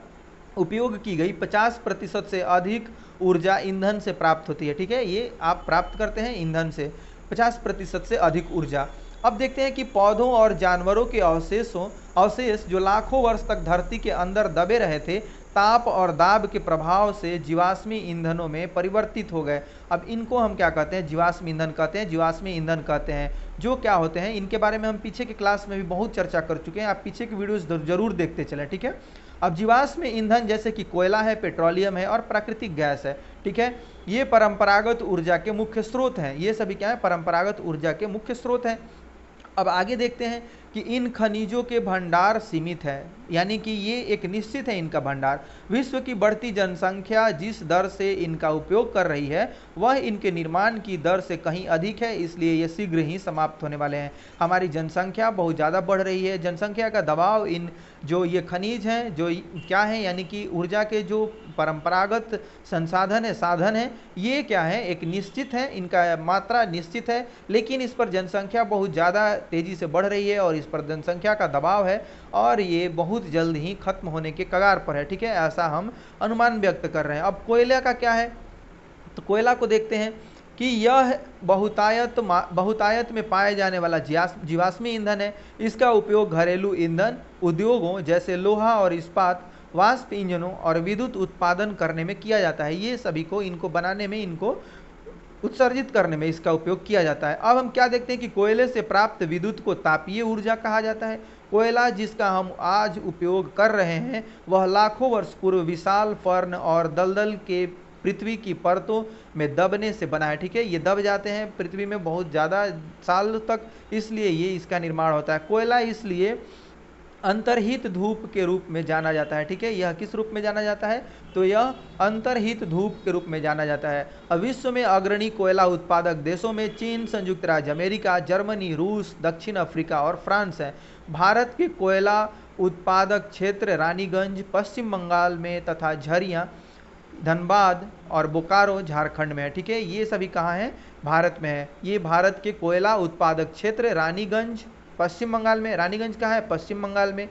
उपयोग की गई 50% से अधिक ऊर्जा ईंधन से प्राप्त होती है। ठीक है, ये आप प्राप्त करते हैं ईंधन से 50% से अधिक ऊर्जा। अब देखते हैं कि पौधों और जानवरों के अवशेष जो लाखों वर्ष तक धरती के अंदर दबे रहे थे, ताप और दाब के प्रभाव से जीवाश्मी ईंधनों में परिवर्तित हो गए। अब इनको हम क्या कहते हैं? जीवाश्म ईंधन कहते हैं, जीवाश्मी ईंधन कहते हैं। जो क्या होते हैं, इनके बारे में हम पीछे के क्लास में भी बहुत चर्चा कर चुके हैं, आप पीछे की वीडियोस जरूर देखते चलें। ठीक है, अब जीवाश्म ईंधन जैसे कि कोयला है, पेट्रोलियम है और प्राकृतिक गैस है। ठीक है, ये परंपरागत ऊर्जा के मुख्य स्रोत हैं। ये सभी क्या है? परंपरागत ऊर्जा के मुख्य स्रोत हैं। अब आगे देखते हैं कि इन खनिजों के भंडार सीमित है, यानी कि ये एक निश्चित है इनका भंडार। विश्व की बढ़ती जनसंख्या जिस दर से इनका उपयोग कर रही है वह इनके निर्माण की दर से कहीं अधिक है, इसलिए ये शीघ्र ही समाप्त होने वाले हैं। हमारी जनसंख्या बहुत ज़्यादा बढ़ रही है, जनसंख्या का दबाव इन जो ये खनिज हैं, जो क्या है, यानी कि ऊर्जा के जो परंपरागत संसाधन है, साधन है, ये क्या है? एक निश्चित है, इनका मात्रा निश्चित है, लेकिन इस पर जनसंख्या बहुत ज़्यादा तेज़ी से बढ़ रही है और इस पर जनसंख्या का दबाव है और ये बहुत जल्द ही खत्म होने के कगार पर है। ठीक है, ऐसा हम अनुमान व्यक्त कर रहे हैं। अब कोयले का क्या है? तो कोयला को देखते हैं कि यह बहुतायत में पाए जाने वाला जीवाश्मी ईंधन है। इसका उपयोग घरेलू ईंधन उद्योगों जैसे लोहा और इस्पात, वाष्प इंजनों और विद्युत उत्पादन करने में किया जाता है। ये सभी को इनको बनाने में, इनको उत्सर्जित करने में इसका उपयोग किया जाता है। अब हम क्या देखते हैं कि कोयले से प्राप्त विद्युत को तापीय ऊर्जा कहा जाता है। कोयला जिसका हम आज उपयोग कर रहे हैं वह लाखों वर्ष पूर्व विशाल फर्न और दलदल के पृथ्वी की परतों में दबने से बना है। ठीक है, ये दब जाते हैं पृथ्वी में बहुत ज़्यादा साल तक, इसलिए ये इसका निर्माण होता है। कोयला इसलिए अंतर्हित धूप के रूप में जाना जाता है। ठीक है, यह किस रूप में जाना जाता है? तो यह अंतर्हित धूप के रूप में जाना जाता है। अब विश्व में अग्रणी कोयला उत्पादक देशों में चीन, संयुक्त राज्य अमेरिका, जर्मनी, रूस, दक्षिण अफ्रीका और फ्रांस है। भारत के कोयला उत्पादक क्षेत्र रानीगंज पश्चिम बंगाल में तथा झरिया धनबाद और बोकारो झारखंड में है। ठीक है, ये सभी कहाँ हैं? भारत में है। ये भारत के कोयला उत्पादक क्षेत्र रानीगंज पश्चिम बंगाल में, रानीगंज कहाँ है? पश्चिम बंगाल में।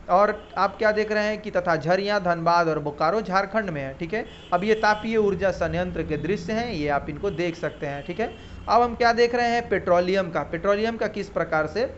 और आप क्या देख रहे हैं कि तथा झरिया धनबाद और बोकारो झारखंड में है। ठीक है, अब ये तापीय ऊर्जा संयंत्र के दृश्य हैं, ये आप इनको देख सकते हैं। ठीक है, अब हम क्या देख रहे हैं? पेट्रोलियम का। पेट्रोलियम का किस प्रकार से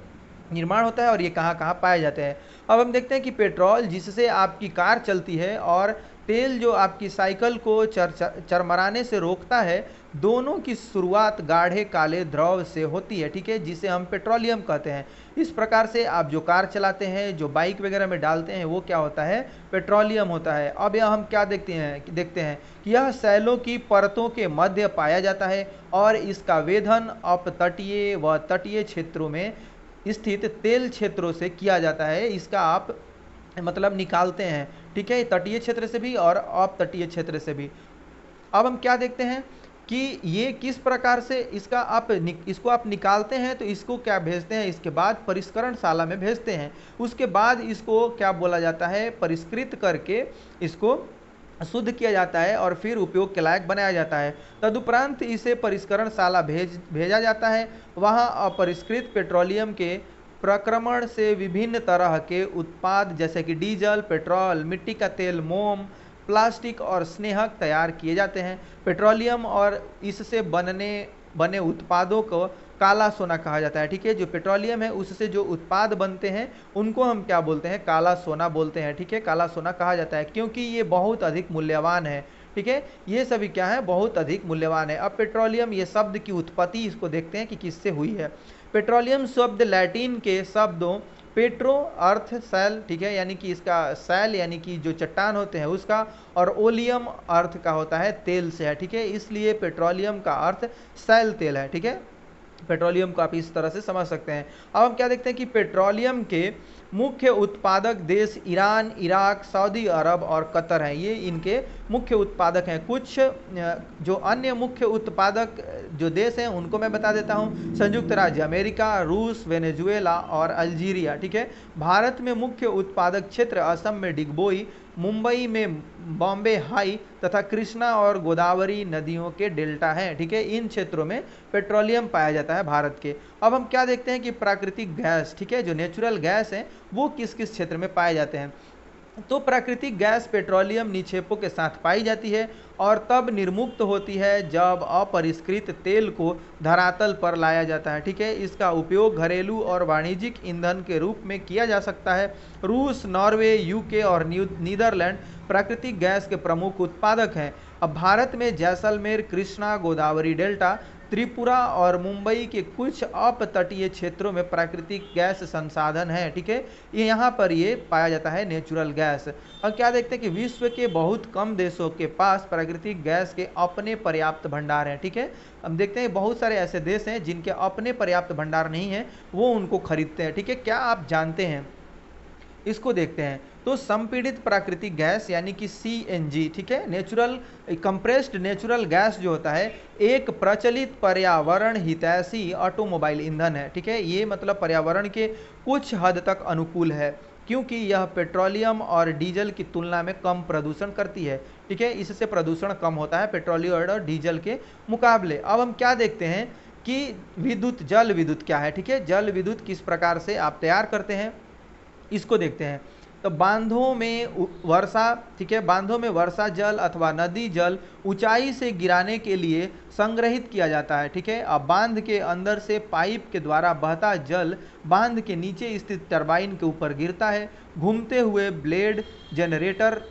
निर्माण होता है और ये कहाँ कहाँ पाए जाते हैं। अब हम देखते हैं कि पेट्रोल जिससे आपकी कार चलती है और तेल जो आपकी साइकिल को चरमराने से रोकता है, दोनों की शुरुआत गाढ़े काले द्रव से होती है। ठीक है, जिसे हम पेट्रोलियम कहते हैं। इस प्रकार से आप जो कार चलाते हैं, जो बाइक वगैरह में डालते हैं, वो क्या होता है? पेट्रोलियम होता है। अब यह हम क्या देखते हैं कि यह सैलों की परतों के मध्य पाया जाता है और इसका वेधन अपतटीय व तटीय क्षेत्रों में स्थित तेल क्षेत्रों से किया जाता है। इसका आप मतलब निकालते हैं। ठीक है, तटीय क्षेत्र से भी और अपतटीय क्षेत्र से भी। अब हम क्या देखते हैं कि ये किस प्रकार से इसको आप निकालते हैं, तो इसको क्या भेजते हैं? इसके बाद परिष्करणशाला में भेजते हैं। उसके बाद इसको क्या बोला जाता है? परिष्कृत करके इसको शुद्ध किया जाता है और फिर उपयोग के लायक बनाया जाता है। तदुपरांत इसे परिष्करणशाला भेजा जाता है। वहाँ अपरिष्कृत पेट्रोलियम के प्रक्रमण से विभिन्न तरह के उत्पाद जैसे कि डीजल, पेट्रोल, मिट्टी का तेल, मोम, प्लास्टिक और स्नेहक तैयार किए जाते हैं। पेट्रोलियम और इससे बने उत्पादों को काला सोना कहा जाता है। ठीक है, जो पेट्रोलियम है उससे जो उत्पाद बनते हैं उनको हम क्या बोलते हैं? काला सोना बोलते हैं। ठीक है, काला सोना कहा जाता है क्योंकि ये बहुत अधिक मूल्यवान है। ठीक है, ये सभी क्या है? बहुत अधिक मूल्यवान है। अब पेट्रोलियम ये शब्द की उत्पत्ति इसको देखते हैं कि किससे हुई है। पेट्रोलियम शब्द लैटिन के शब्दों पेट्रो अर्थ सैल, ठीक है, यानी कि इसका सैल यानी कि जो चट्टान होते हैं उसका, और ओलियम अर्थ का होता है तेल से है। ठीक है, इसलिए पेट्रोलियम का अर्थ सैल तेल है। ठीक है, पेट्रोलियम को आप इस तरह से समझ सकते हैं। अब हम क्या देखते हैं कि पेट्रोलियम के मुख्य उत्पादक देश ईरान, इराक, सऊदी अरब और कतर हैं, ये इनके मुख्य उत्पादक हैं। कुछ जो अन्य मुख्य उत्पादक जो देश हैं उनको मैं बता देता हूँ, संयुक्त राज्य अमेरिका, रूस, वेनेजुएला और अल्जीरिया। ठीक है, भारत में मुख्य उत्पादक क्षेत्र असम में डिगबोई, मुंबई में बॉम्बे हाई तथा कृष्णा और गोदावरी नदियों के डेल्टा हैं। ठीक है, इन क्षेत्रों में पेट्रोलियम पाया जाता है भारत के। अब हम क्या देखते हैं कि प्राकृतिक गैस, ठीक है, जो नेचुरल गैस है वो किस किस क्षेत्र में पाए जाते हैं। तो प्राकृतिक गैस पेट्रोलियम निक्षेपों के साथ पाई जाती है और तब निर्मुक्त होती है जब अपरिष्कृत तेल को धरातल पर लाया जाता है। ठीक है, इसका उपयोग घरेलू और वाणिज्यिक ईंधन के रूप में किया जा सकता है। रूस, नॉर्वे, यूके और नीदरलैंड प्राकृतिक गैस के प्रमुख उत्पादक हैं। अब भारत में जैसलमेर, कृष्णा, गोदावरी डेल्टा, त्रिपुरा और मुंबई के कुछ अपतटीय क्षेत्रों में प्राकृतिक गैस संसाधन है। ठीक है, ये यहाँ पर ये पाया जाता है नेचुरल गैस। और क्या देखते हैं कि विश्व के बहुत कम देशों के पास प्राकृतिक गैस के अपने पर्याप्त भंडार हैं। ठीक है, हम देखते हैं बहुत सारे ऐसे देश हैं जिनके अपने पर्याप्त भंडार नहीं है, वो उनको खरीदते हैं। ठीक है, क्या आप जानते हैं, इसको देखते हैं। तो संपीड़ित प्राकृतिक गैस यानी कि CNG, ठीक है, नेचुरल कंप्रेस्ड नेचुरल गैस जो होता है एक प्रचलित पर्यावरण हितैषी ऑटोमोबाइल ईंधन है। ठीक है, ये मतलब पर्यावरण के कुछ हद तक अनुकूल है क्योंकि यह पेट्रोलियम और डीजल की तुलना में कम प्रदूषण करती है। ठीक है, इससे प्रदूषण कम होता है पेट्रोलियम और डीजल के मुकाबले। अब हम क्या देखते हैं कि विद्युत, जल विद्युत क्या है। ठीक है, जल विद्युत किस प्रकार से आप तैयार करते हैं इसको देखते हैं। तो बांधों में वर्षा, ठीक है, बांधों में वर्षा जल अथवा नदी जल ऊंचाई से गिराने के लिए संग्रहित किया जाता है। ठीक है, अब बांध के अंदर से पाइप के द्वारा बहता जल बांध के नीचे स्थित टरबाइन के ऊपर गिरता है। घूमते हुए ब्लेड जनरेटर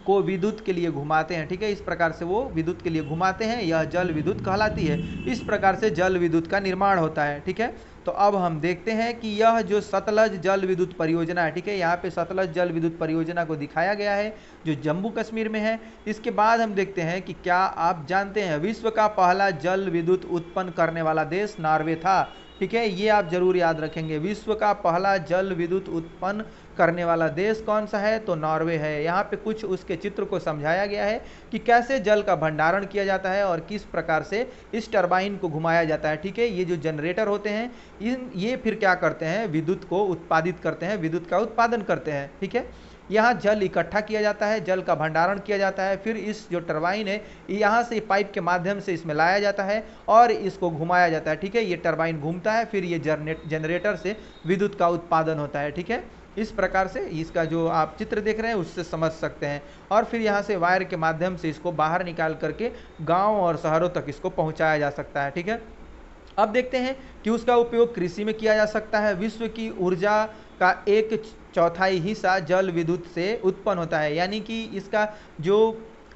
को विद्युत के लिए घुमाते हैं। ठीक है, इस प्रकार से वो विद्युत के लिए घुमाते हैं, यह जल विद्युत कहलाती है। इस प्रकार से जल विद्युत का निर्माण होता है। ठीक है, तो अब हम देखते हैं कि यह जो सतलज जल विद्युत परियोजना है, ठीक है, यहाँ पे सतलज जल विद्युत परियोजना को दिखाया गया है जो जम्मू कश्मीर में है। इसके बाद हम देखते हैं कि क्या आप जानते हैं विश्व का पहला जल विद्युत उत्पन्न करने वाला देश नॉर्वे था। ठीक है, ये आप जरूर याद रखेंगे, विश्व का पहला जल विद्युत उत्पन्न करने वाला देश कौन सा है, तो नॉर्वे है। यहाँ पे कुछ उसके चित्र को समझाया गया है कि कैसे जल का भंडारण किया जाता है और किस प्रकार से इस टरबाइन को घुमाया जाता है। ठीक है, ये जो जनरेटर होते हैं ये फिर क्या करते हैं, विद्युत को उत्पादित करते हैं, विद्युत का उत्पादन करते हैं। ठीक है, यहाँ जल इकट्ठा किया जाता है, जल का भंडारण किया जाता है, फिर इस जो टरबाइन है यहाँ से पाइप के माध्यम से इसमें लाया जाता है और इसको घुमाया जाता है। ठीक है, ये टरबाइन घूमता है, फिर ये जनरेटर से विद्युत का उत्पादन होता है। ठीक है, इस प्रकार से इसका जो आप चित्र देख रहे हैं उससे समझ सकते हैं। और फिर यहाँ से वायर के माध्यम से इसको बाहर निकाल करके गाँव और शहरों तक इसको पहुँचाया जा सकता है। ठीक है, अब देखते हैं कि उसका उपयोग कृषि में किया जा सकता है। विश्व की ऊर्जा का 1/4 हिस्सा जल विद्युत से उत्पन्न होता है, यानी कि इसका जो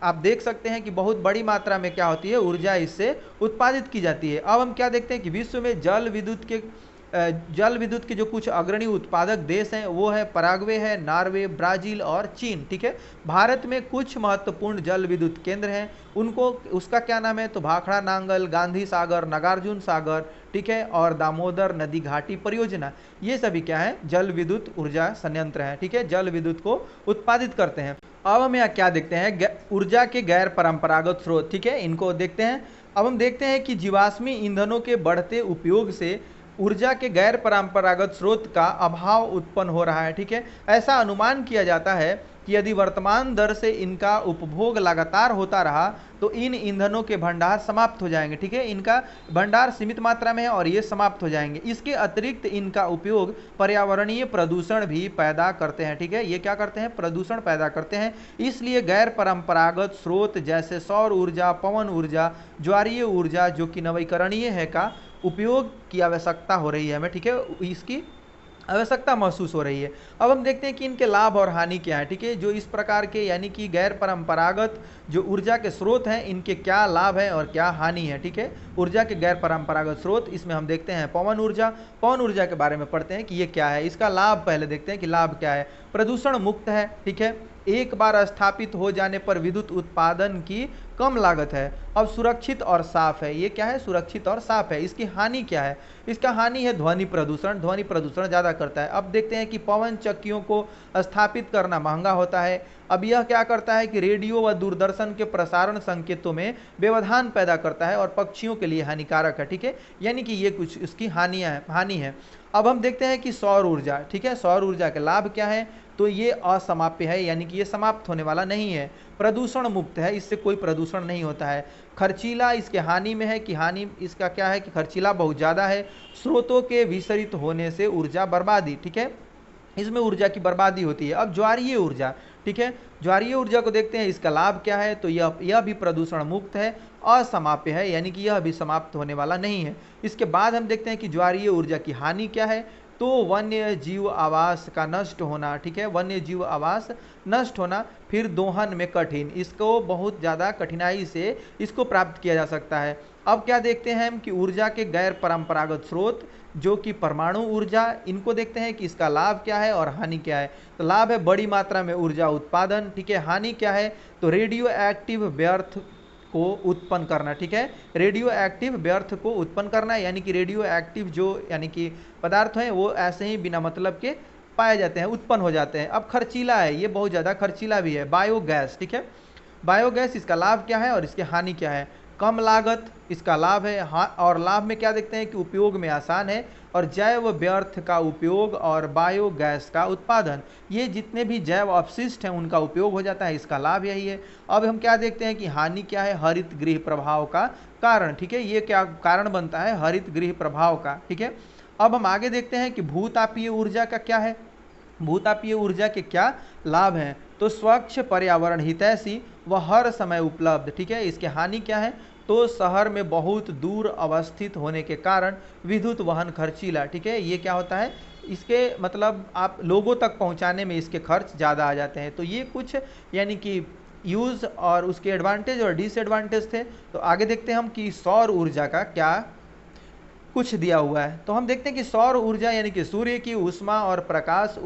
आप देख सकते हैं कि बहुत बड़ी मात्रा में क्या होती है, ऊर्जा इससे उत्पादित की जाती है। अब हम क्या देखते हैं कि विश्व में जल विद्युत के जो कुछ अग्रणी उत्पादक देश हैं वो है पराग्वे है, नॉर्वे, ब्राजील और चीन। ठीक है, भारत में कुछ महत्वपूर्ण जल विद्युत केंद्र हैं, उनको उसका क्या नाम है, तो भाखड़ा नांगल, गांधी सागर, नागार्जुन सागर, ठीक है, और दामोदर नदी घाटी परियोजना, ये सभी क्या है, जल विद्युत ऊर्जा संयंत्र हैं। ठीक है, जल विद्युत को उत्पादित करते हैं। अब हम यहाँ क्या देखते हैं, ऊर्जा के गैर परंपरागत स्रोत। ठीक है, इनको देखते हैं। अब हम देखते हैं कि जीवाश्मी ईंधनों के बढ़ते उपयोग से ऊर्जा के गैर परंपरागत स्रोत का अभाव उत्पन्न हो रहा है। ठीक है, ऐसा अनुमान किया जाता है कि यदि वर्तमान दर से इनका उपभोग लगातार होता रहा तो इन ईंधनों के भंडार समाप्त हो जाएंगे। ठीक है, इनका भंडार सीमित मात्रा में है और ये समाप्त हो जाएंगे। इसके अतिरिक्त इनका उपयोग पर्यावरणीय प्रदूषण भी पैदा करते हैं। ठीक है, ये क्या करते हैं, प्रदूषण पैदा करते हैं। इसलिए गैर परंपरागत स्रोत जैसे सौर ऊर्जा, पवन ऊर्जा, ज्वारीय ऊर्जा जो कि नवीकरणीय है का उपयोग की आवश्यकता हो रही है हमें। ठीक है, इसकी आवश्यकता महसूस हो रही है। अब हम देखते हैं कि इनके लाभ और हानि क्या है। ठीक है, जो इस प्रकार के यानी कि गैर परंपरागत जो ऊर्जा के स्रोत हैं इनके क्या लाभ है और क्या हानि है। ठीक है, ऊर्जा के गैर परंपरागत स्रोत, इसमें हम देखते हैं पवन ऊर्जा। पवन ऊर्जा के बारे में पढ़ते हैं कि ये क्या है, इसका लाभ पहले देखते हैं कि लाभ क्या है। प्रदूषण मुक्त है। ठीक है, एक बार स्थापित हो जाने पर विद्युत उत्पादन की कम लागत है। अब सुरक्षित और साफ है, ये क्या है, सुरक्षित और साफ है। इसकी हानि क्या है, इसका हानि है ध्वनि प्रदूषण, ध्वनि प्रदूषण ज़्यादा करता है। अब देखते हैं कि पवन चक्कियों को स्थापित करना महंगा होता है। अब यह क्या करता है कि रेडियो व दूरदर्शन के प्रसारण संकेतों में व्यवधान पैदा करता है और पक्षियों के लिए हानिकारक है, ठीक है, यानी कि ये कुछ इसकी हानि है। अब हम देखते हैं कि सौर ऊर्जा, ठीक है, सौर ऊर्जा के लाभ क्या है, तो ये असामाप्य है, यानी कि ये समाप्त होने वाला नहीं है, प्रदूषण मुक्त है, इससे कोई प्रदूषण नहीं होता है। खर्चीला इसके हानि में है कि हानि इसका क्या है कि खर्चीला बहुत ज़्यादा है, स्रोतों के विसरित होने से ऊर्जा बर्बादी, ठीक है, इसमें ऊर्जा की बर्बादी होती है। अब ज्वारीय ऊर्जा, ठीक है, ज्वारीय ऊर्जा को देखते हैं, इसका लाभ क्या है, तो यह भी प्रदूषण मुक्त है, असमाप्य है, यानी कि यह भी समाप्त होने वाला नहीं है। इसके बाद हम देखते हैं कि ज्वारीय ऊर्जा की हानि क्या है, तो वन्य जीव आवास का नष्ट होना, ठीक है, वन्य जीव आवास नष्ट होना, फिर दोहन में कठिन, इसको बहुत ज़्यादा कठिनाई से इसको प्राप्त किया जा सकता है। अब क्या देखते हैं हम कि ऊर्जा के गैर परंपरागत स्रोत जो कि परमाणु ऊर्जा, इनको देखते हैं कि इसका लाभ क्या है और हानि क्या है। तो लाभ है बड़ी मात्रा में ऊर्जा उत्पादन, ठीक है, हानि क्या है, तो रेडियो एक्टिव व्यर्थ को उत्पन्न करना, ठीक है, रेडियो एक्टिव व्यर्थ को उत्पन्न करना, यानी कि रेडियो एक्टिव जो यानी कि पदार्थ हैं वो ऐसे ही बिना मतलब के पाए जाते हैं, उत्पन्न हो जाते हैं। अब खर्चीला है, ये बहुत ज़्यादा खर्चीला भी है, बायोगैस, ठीक है, बायोगैस, इसका लाभ क्या है और इसकी हानि क्या है, कम लागत इसका लाभ है, हाँ, और लाभ में क्या देखते हैं कि उपयोग में आसान है और जैव व्यर्थ का उपयोग और बायोगैस का उत्पादन, ये जितने भी जैव अपशिष्ट हैं उनका उपयोग हो जाता है, इसका लाभ यही है। अब हम क्या देखते हैं कि हानि क्या है, हरित गृह प्रभाव का कारण, ठीक है, ये क्या कारण बनता है, हरित गृह प्रभाव का, ठीक है। अब हम आगे देखते हैं कि भूतापीय ऊर्जा का क्या है, भूतापीय ऊर्जा के क्या लाभ हैं, तो स्वच्छ पर्यावरण हितैषी व हर समय उपलब्ध, ठीक है, इसके हानि क्या है, तो शहर में बहुत दूर अवस्थित होने के कारण विद्युत वहन खर्चीला, ठीक है, ये क्या होता है, इसके मतलब आप लोगों तक पहुंचाने में इसके खर्च ज़्यादा आ जाते हैं। तो ये कुछ यानी कि यूज़ और उसके एडवांटेज और डिसएडवांटेज थे। तो आगे देखते हैं हम कि सौर ऊर्जा का क्या कुछ दिया हुआ है। तो हम देखते हैं कि सौर ऊर्जा यानी कि सूर्य की ऊष्मा और प्रकाश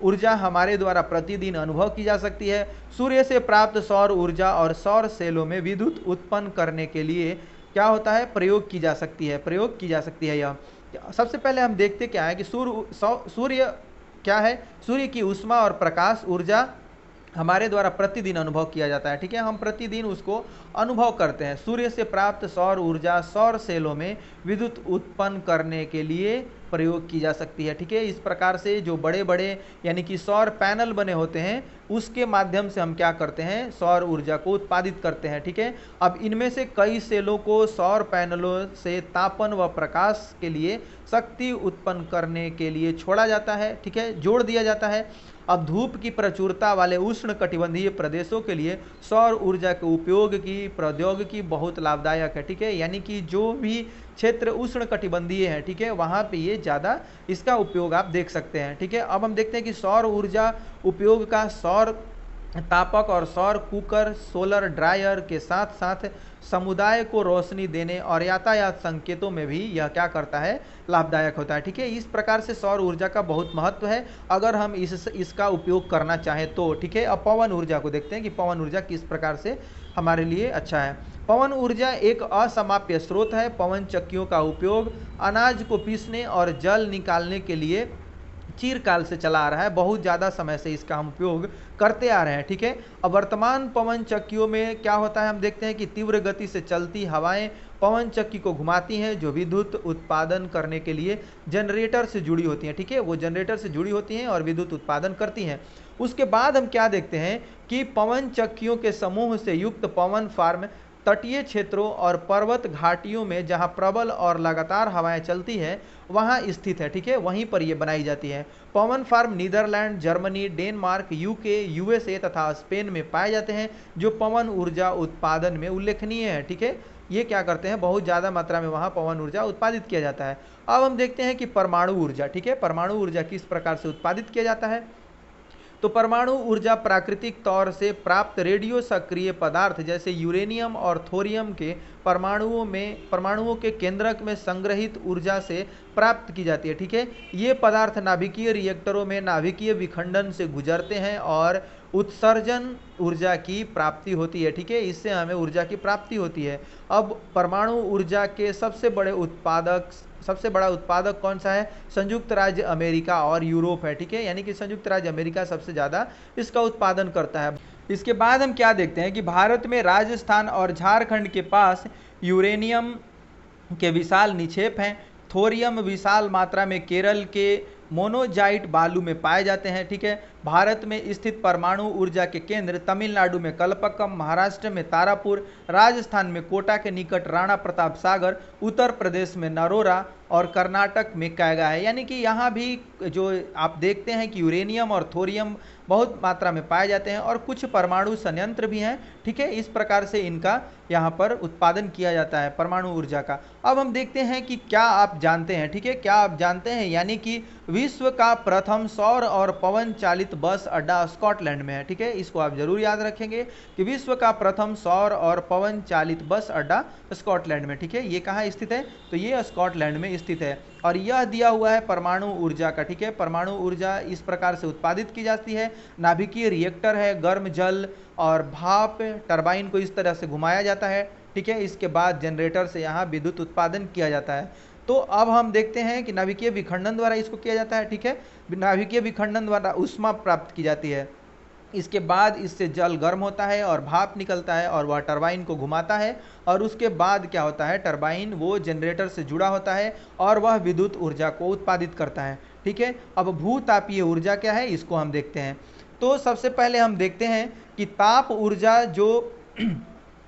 ऊर्जा हमारे द्वारा प्रतिदिन अनुभव की जा सकती है। सूर्य से प्राप्त सौर ऊर्जा और सौर सेलों में विद्युत उत्पन्न करने के लिए क्या होता है, प्रयोग की जा सकती है, प्रयोग की जा सकती है। यह सबसे पहले हम देखते क्या है कि सूर्य क्या है, सूर्य की ऊष्मा और प्रकाश ऊर्जा हमारे द्वारा प्रतिदिन अनुभव किया जाता है, ठीक है, हम प्रतिदिन उसको अनुभव करते हैं। सूर्य से प्राप्त सौर ऊर्जा सौर सेलों में विद्युत उत्पन्न करने के लिए प्रयोग की जा सकती है, ठीक है। इस प्रकार से जो बड़े बड़े यानी कि सौर पैनल बने होते हैं उसके माध्यम से हम क्या करते हैं, सौर ऊर्जा को उत्पादित करते हैं, ठीक है। अब इनमें से कई सेलों को सौर पैनलों से तापन व प्रकाश के लिए शक्ति उत्पन्न करने के लिए छोड़ा जाता है, ठीक है, जोड़ दिया जाता है। अब धूप की प्रचुरता वाले उष्ण कटिबंधीय प्रदेशों के लिए सौर ऊर्जा के उपयोग की प्रौद्योगिकी बहुत लाभदायक है, ठीक है, यानी कि जो भी क्षेत्र उष्ण कटिबंधीय है, ठीक है, वहाँ पे ये ज़्यादा इसका उपयोग आप देख सकते हैं, ठीक है। अब हम देखते हैं कि सौर ऊर्जा उपयोग का सौर तापक और सौर कुकर, सोलर ड्रायर के साथ साथ समुदाय को रोशनी देने और यातायात संकेतों में भी यह क्या करता है, लाभदायक होता है, ठीक है। इस प्रकार से सौर ऊर्जा का बहुत महत्व है अगर हम इसका उपयोग करना चाहें तो, ठीक है। अब पवन ऊर्जा को देखते हैं कि पवन ऊर्जा किस प्रकार से हमारे लिए अच्छा है। पवन ऊर्जा एक असमाप्य स्रोत है। पवन चक्कियों का उपयोग अनाज को पीसने और जल निकालने के लिए चिरकाल से चला आ रहा है, बहुत ज़्यादा समय से इसका हम उपयोग करते आ रहे हैं, ठीक है। अब वर्तमान पवन चक्कियों में क्या होता है, हम देखते हैं कि तीव्र गति से चलती हवाएं पवन चक्की को घुमाती हैं जो विद्युत उत्पादन करने के लिए जनरेटर से जुड़ी होती हैं, ठीक है, वो जनरेटर से जुड़ी होती हैं और विद्युत उत्पादन करती हैं। उसके बाद हम क्या देखते हैं कि पवन चक्कियों के समूह से युक्त पवन फार्म तटीय क्षेत्रों और पर्वत घाटियों में जहां प्रबल और लगातार हवाएं चलती हैं वहां स्थित है, ठीक है, वहीं पर ये बनाई जाती है। पवन farm Netherlands, Germany, Denmark, UK, USA तथा स्पेन में पाए जाते हैं जो पवन ऊर्जा उत्पादन में उल्लेखनीय है, ठीक है। ये क्या करते हैं, बहुत ज़्यादा मात्रा में वहाँ पवन ऊर्जा उत्पादित किया जाता है। अब हम देखते हैं कि परमाणु ऊर्जा, ठीक है, परमाणु ऊर्जा किस प्रकार से उत्पादित किया जाता है। तो परमाणु ऊर्जा प्राकृतिक तौर से प्राप्त रेडियो सक्रिय पदार्थ जैसे यूरेनियम और थोरियम के परमाणुओं के केंद्रक में संग्रहित ऊर्जा से प्राप्त की जाती है, ठीक है। ये पदार्थ नाभिकीय रिएक्टरों में नाभिकीय विखंडन से गुजरते हैं और उत्सर्जन ऊर्जा की प्राप्ति होती है, ठीक है, इससे हमें ऊर्जा की प्राप्ति होती है। अब परमाणु ऊर्जा के सबसे बड़ा उत्पादक कौन सा है? संयुक्त राज्य अमेरिका और यूरोप है, ठीक है, यानी कि संयुक्त राज्य अमेरिका सबसे ज़्यादा इसका उत्पादन करता है। इसके बाद हम क्या देखते हैं कि भारत में राजस्थान और झारखंड के पास यूरेनियम के विशाल निक्षेप हैं। थोरियम विशाल मात्रा में केरल के मोनोजाइट बालू में पाए जाते हैं, ठीक है। भारत में स्थित परमाणु ऊर्जा के केंद्र तमिलनाडु में कलपक्कम, महाराष्ट्र में तारापुर, राजस्थान में कोटा के निकट राणा प्रताप सागर, उत्तर प्रदेश में नरोरा और कर्नाटक में कैगा है। यानी कि यहाँ भी जो आप देखते हैं कि यूरेनियम और थोरियम बहुत मात्रा में पाए जाते हैं और कुछ परमाणु संयंत्र भी हैं, ठीक है। इस प्रकार से इनका यहाँ पर उत्पादन किया जाता है परमाणु ऊर्जा का। अब हम देखते हैं कि क्या आप जानते हैं, ठीक है, क्या आप जानते हैं, यानी कि विश्व का प्रथम सौर और पवन चालित बस अड्डा स्कॉटलैंड में है, ठीक है। इसको आप जरूर याद रखेंगे कि विश्व का प्रथम सौर और पवन चालित बस अड्डा स्कॉटलैंड में, ठीक है। ये कहाँ स्थित है? तो ये स्कॉटलैंड में स्थित है। और यह दिया हुआ है परमाणु ऊर्जा का, ठीक है। परमाणु ऊर्जा इस प्रकार से उत्पादित की जाती है। नाभिकीय रिएक्टर है, गर्म जल और भाप टरबाइन को इस तरह से घुमाया जाता है, ठीक है। इसके बाद जनरेटर से यहाँ विद्युत उत्पादन किया जाता है। तो अब हम देखते हैं कि नाभिकीय विखंडन द्वारा इसको किया जाता है, ठीक है। नाभिकीय विखंडन द्वारा ऊष्मा प्राप्त की जाती है। इसके बाद इससे जल गर्म होता है और भाप निकलता है और वह टरबाइन को घुमाता है और उसके बाद क्या होता है, टरबाइन वो जनरेटर से जुड़ा होता है और वह विद्युत ऊर्जा को उत्पादित करता है, ठीक है। अब भूतापीय ऊर्जा क्या है, इसको हम देखते हैं। तो सबसे पहले हम देखते हैं कि ताप ऊर्जा जो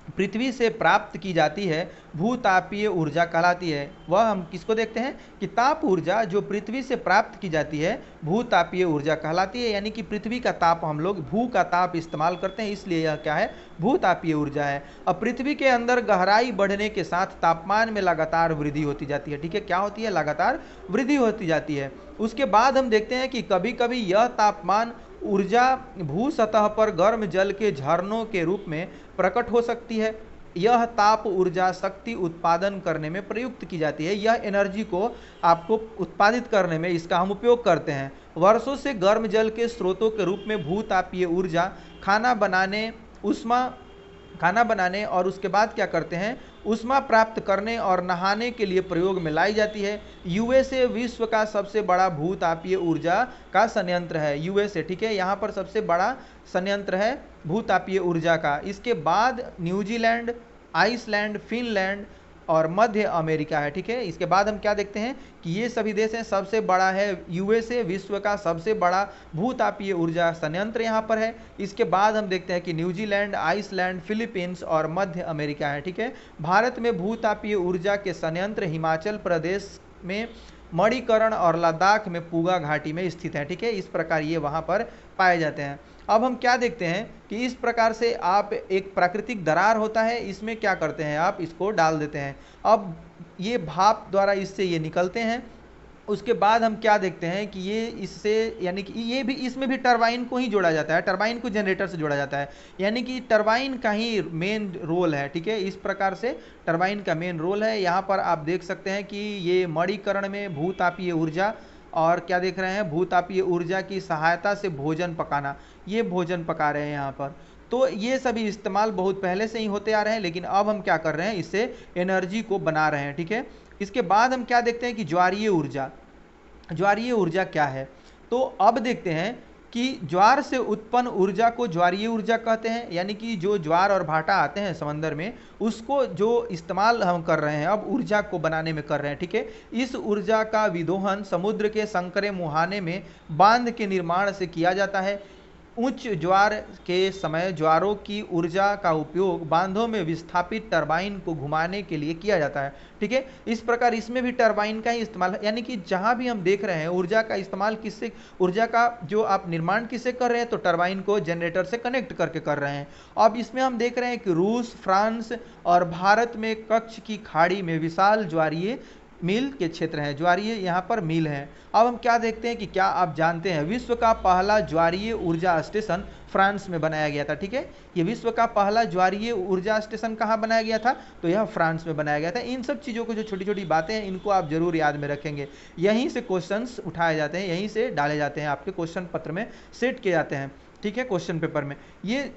पृथ्वी से प्राप्त की जाती है भूतापीय ऊर्जा कहलाती है। वह हम किसको देखते हैं कि ताप ऊर्जा जो पृथ्वी से प्राप्त की जाती है भूतापीय ऊर्जा कहलाती है। यानी कि पृथ्वी का ताप हम लोग भू का ताप इस्तेमाल करते हैं, इसलिए यह क्या है, भूतापीय ऊर्जा है। अब पृथ्वी के अंदर गहराई बढ़ने के साथ तापमान में लगातार वृद्धि होती जाती है, ठीक है। क्या होती है? लगातार वृद्धि होती जाती है। उसके बाद हम देखते हैं कि कभी कभी यह तापमान ऊर्जा भू सतह पर गर्म जल के झरनों के रूप में प्रकट हो सकती है। यह ताप ऊर्जा शक्ति उत्पादन करने में प्रयुक्त की जाती है। यह एनर्जी को आपको उत्पादित करने में इसका हम उपयोग करते हैं। वर्षों से गर्म जल के स्रोतों के रूप में भूतापीय ऊर्जा खाना बनाने और उसके बाद क्या करते हैं, ऊष्मा प्राप्त करने और नहाने के लिए प्रयोग में लाई जाती है। यूएसए विश्व का सबसे बड़ा भूतापीय ऊर्जा का संयंत्र है। यूएसए, ठीक है, यहाँ पर सबसे बड़ा संयंत्र है भूतापीय ऊर्जा का। इसके बाद न्यूजीलैंड, आइसलैंड, फिनलैंड और मध्य अमेरिका है, ठीक है। इसके बाद हम क्या देखते हैं कि ये सभी देश हैं। सबसे बड़ा है यूएसए, विश्व का सबसे बड़ा भूतापीय ऊर्जा संयंत्र यहाँ पर है। इसके बाद हम देखते हैं कि न्यूजीलैंड, आइसलैंड, फिलीपींस और मध्य अमेरिका है, ठीक है। भारत में भूतापीय ऊर्जा के संयंत्र हिमाचल प्रदेश में मणिकरण और लद्दाख में पूगा घाटी में स्थित है, ठीक है। इस प्रकार ये वहाँ पर पाए जाते हैं। अब हम क्या देखते हैं कि इस प्रकार से आप एक प्राकृतिक दरार होता है, इसमें क्या करते हैं, आप इसको डाल देते हैं। अब ये भाप द्वारा इससे ये निकलते हैं। उसके बाद हम क्या देखते हैं कि ये इससे यानी कि ये भी इसमें भी टरबाइन को ही जोड़ा जाता है, टरबाइन को जनरेटर से जोड़ा जाता है। यानी कि टरबाइन का ही मेन रोल है, ठीक है। इस प्रकार से टरबाइन का मेन रोल है। यहाँ पर आप देख सकते हैं कि ये मणिकरण में भूतापीय ऊर्जा और क्या देख रहे हैं, भूतापीय ऊर्जा की सहायता से भोजन पकाना, ये भोजन पका रहे हैं यहाँ पर। तो ये सभी इस्तेमाल बहुत पहले से ही होते आ रहे हैं, लेकिन अब हम क्या कर रहे हैं, इससे एनर्जी को बना रहे हैं, ठीक है। इसके बाद हम क्या देखते हैं कि ज्वारीय ऊर्जा, ज्वारीय ऊर्जा क्या है। तो अब देखते हैं कि ज्वार से उत्पन्न ऊर्जा को ज्वारीय ऊर्जा कहते हैं। यानी कि जो ज्वार और भाटा आते हैं समंदर में, उसको जो इस्तेमाल हम कर रहे हैं अब ऊर्जा को बनाने में कर रहे हैं, ठीक है। इस ऊर्जा का विदोहन समुद्र के संकरे मुहाने में बांध के निर्माण से किया जाता है। उच्च ज्वार के समय ज्वारों की ऊर्जा का उपयोग बांधों में विस्थापित टरबाइन को घुमाने के लिए किया जाता है, ठीक है। इस प्रकार इसमें भी टरबाइन का ही इस्तेमाल, यानी कि जहां भी हम देख रहे हैं ऊर्जा का इस्तेमाल किससे, ऊर्जा का जो आप निर्माण किससे कर रहे हैं, तो टरबाइन को जनरेटर से कनेक्ट करके कर रहे हैं। अब इसमें हम देख रहे हैं कि रूस, फ्रांस और भारत में कच्छ की खाड़ी में विशाल ज्वारीय मील के क्षेत्र हैं, ज्वारीय यहाँ पर मील हैं। अब हम क्या देखते हैं कि क्या आप जानते हैं विश्व का पहला ज्वारीय ऊर्जा स्टेशन फ्रांस में बनाया गया था, ठीक है। ये विश्व का पहला ज्वारीय ऊर्जा स्टेशन कहाँ बनाया गया था, तो यह फ्रांस में बनाया गया था। इन सब चीज़ों को जो छोटी छोटी बातें हैं इनको आप जरूर याद में रखेंगे। यहीं से क्वेश्चंस उठाए जाते हैं, यहीं से डाले जाते हैं, आपके क्वेश्चन पत्र में सेट किए जाते हैं। ठीक है, क्वेश्चन पेपर में। ये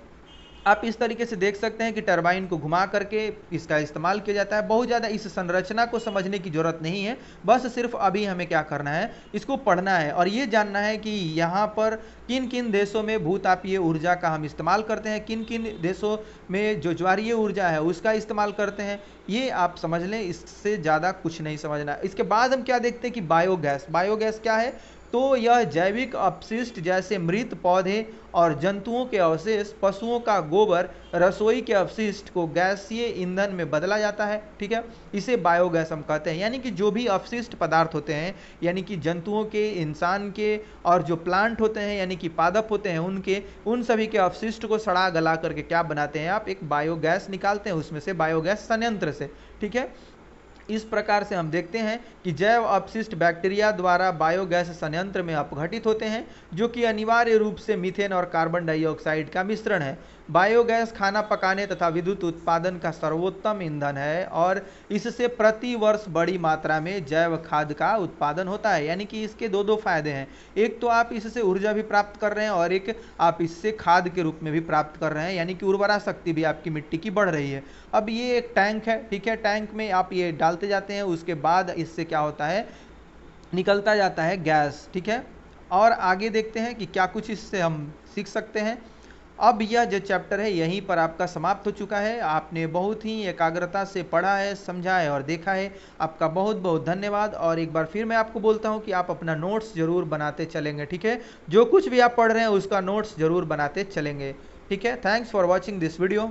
आप इस तरीके से देख सकते हैं कि टरबाइन को घुमा करके इसका इस्तेमाल किया जाता है। बहुत ज़्यादा इस संरचना को समझने की जरूरत नहीं है, बस सिर्फ अभी हमें क्या करना है, इसको पढ़ना है और ये जानना है कि यहाँ पर किन किन देशों में भूतापीय ऊर्जा का हम इस्तेमाल करते हैं, किन किन देशों में जो ज्वारीय ऊर्जा है उसका इस्तेमाल करते हैं। ये आप समझ लें, इससे ज़्यादा कुछ नहीं समझना। इसके बाद हम क्या देखते हैं कि बायोगैस। बायोगैस क्या है? तो यह जैविक अपशिष्ट जैसे मृत पौधे और जंतुओं के अवशेष, पशुओं का गोबर, रसोई के अपशिष्ट को गैसीय ईंधन में बदला जाता है। ठीक है, इसे बायोगैस हम कहते हैं। यानी कि जो भी अपशिष्ट पदार्थ होते हैं, यानी कि जंतुओं के, इंसान के और जो प्लांट होते हैं यानी कि पादप होते हैं उनके, उन सभी के अपशिष्ट को सड़ा गला करके क्या बनाते हैं आप, एक बायोगैस निकालते हैं उसमें से, बायोगैस संयंत्र से। ठीक है, इस प्रकार से हम देखते हैं कि जैव अपशिष्ट बैक्टीरिया द्वारा बायोगैस संयंत्र में अपघटित होते हैं, जो कि अनिवार्य रूप से मीथेन और कार्बन डाइऑक्साइड का मिश्रण है। बायोगैस खाना पकाने तथा विद्युत उत्पादन का सर्वोत्तम ईंधन है और इससे प्रति वर्ष बड़ी मात्रा में जैव खाद का उत्पादन होता है। यानी कि इसके दो फायदे हैं, एक तो आप इससे ऊर्जा भी प्राप्त कर रहे हैं और एक आप इससे खाद के रूप में भी प्राप्त कर रहे हैं, यानी कि उर्वरा शक्ति भी आपकी मिट्टी की बढ़ रही है। अब ये एक टैंक है, ठीक है, टैंक में आप ये डालते जाते हैं, उसके बाद इससे क्या होता है, निकलता जाता है गैस। ठीक है, और आगे देखते हैं कि क्या कुछ इससे हम सीख सकते हैं। अब यह जो चैप्टर है यहीं पर आपका समाप्त हो चुका है। आपने बहुत ही एकाग्रता से पढ़ा है, समझा है और देखा है। आपका बहुत बहुत धन्यवाद। और एक बार फिर मैं आपको बोलता हूं कि आप अपना नोट्स जरूर बनाते चलेंगे। ठीक है, जो कुछ भी आप पढ़ रहे हैं उसका नोट्स जरूर बनाते चलेंगे। ठीक है, thanks for watching this video.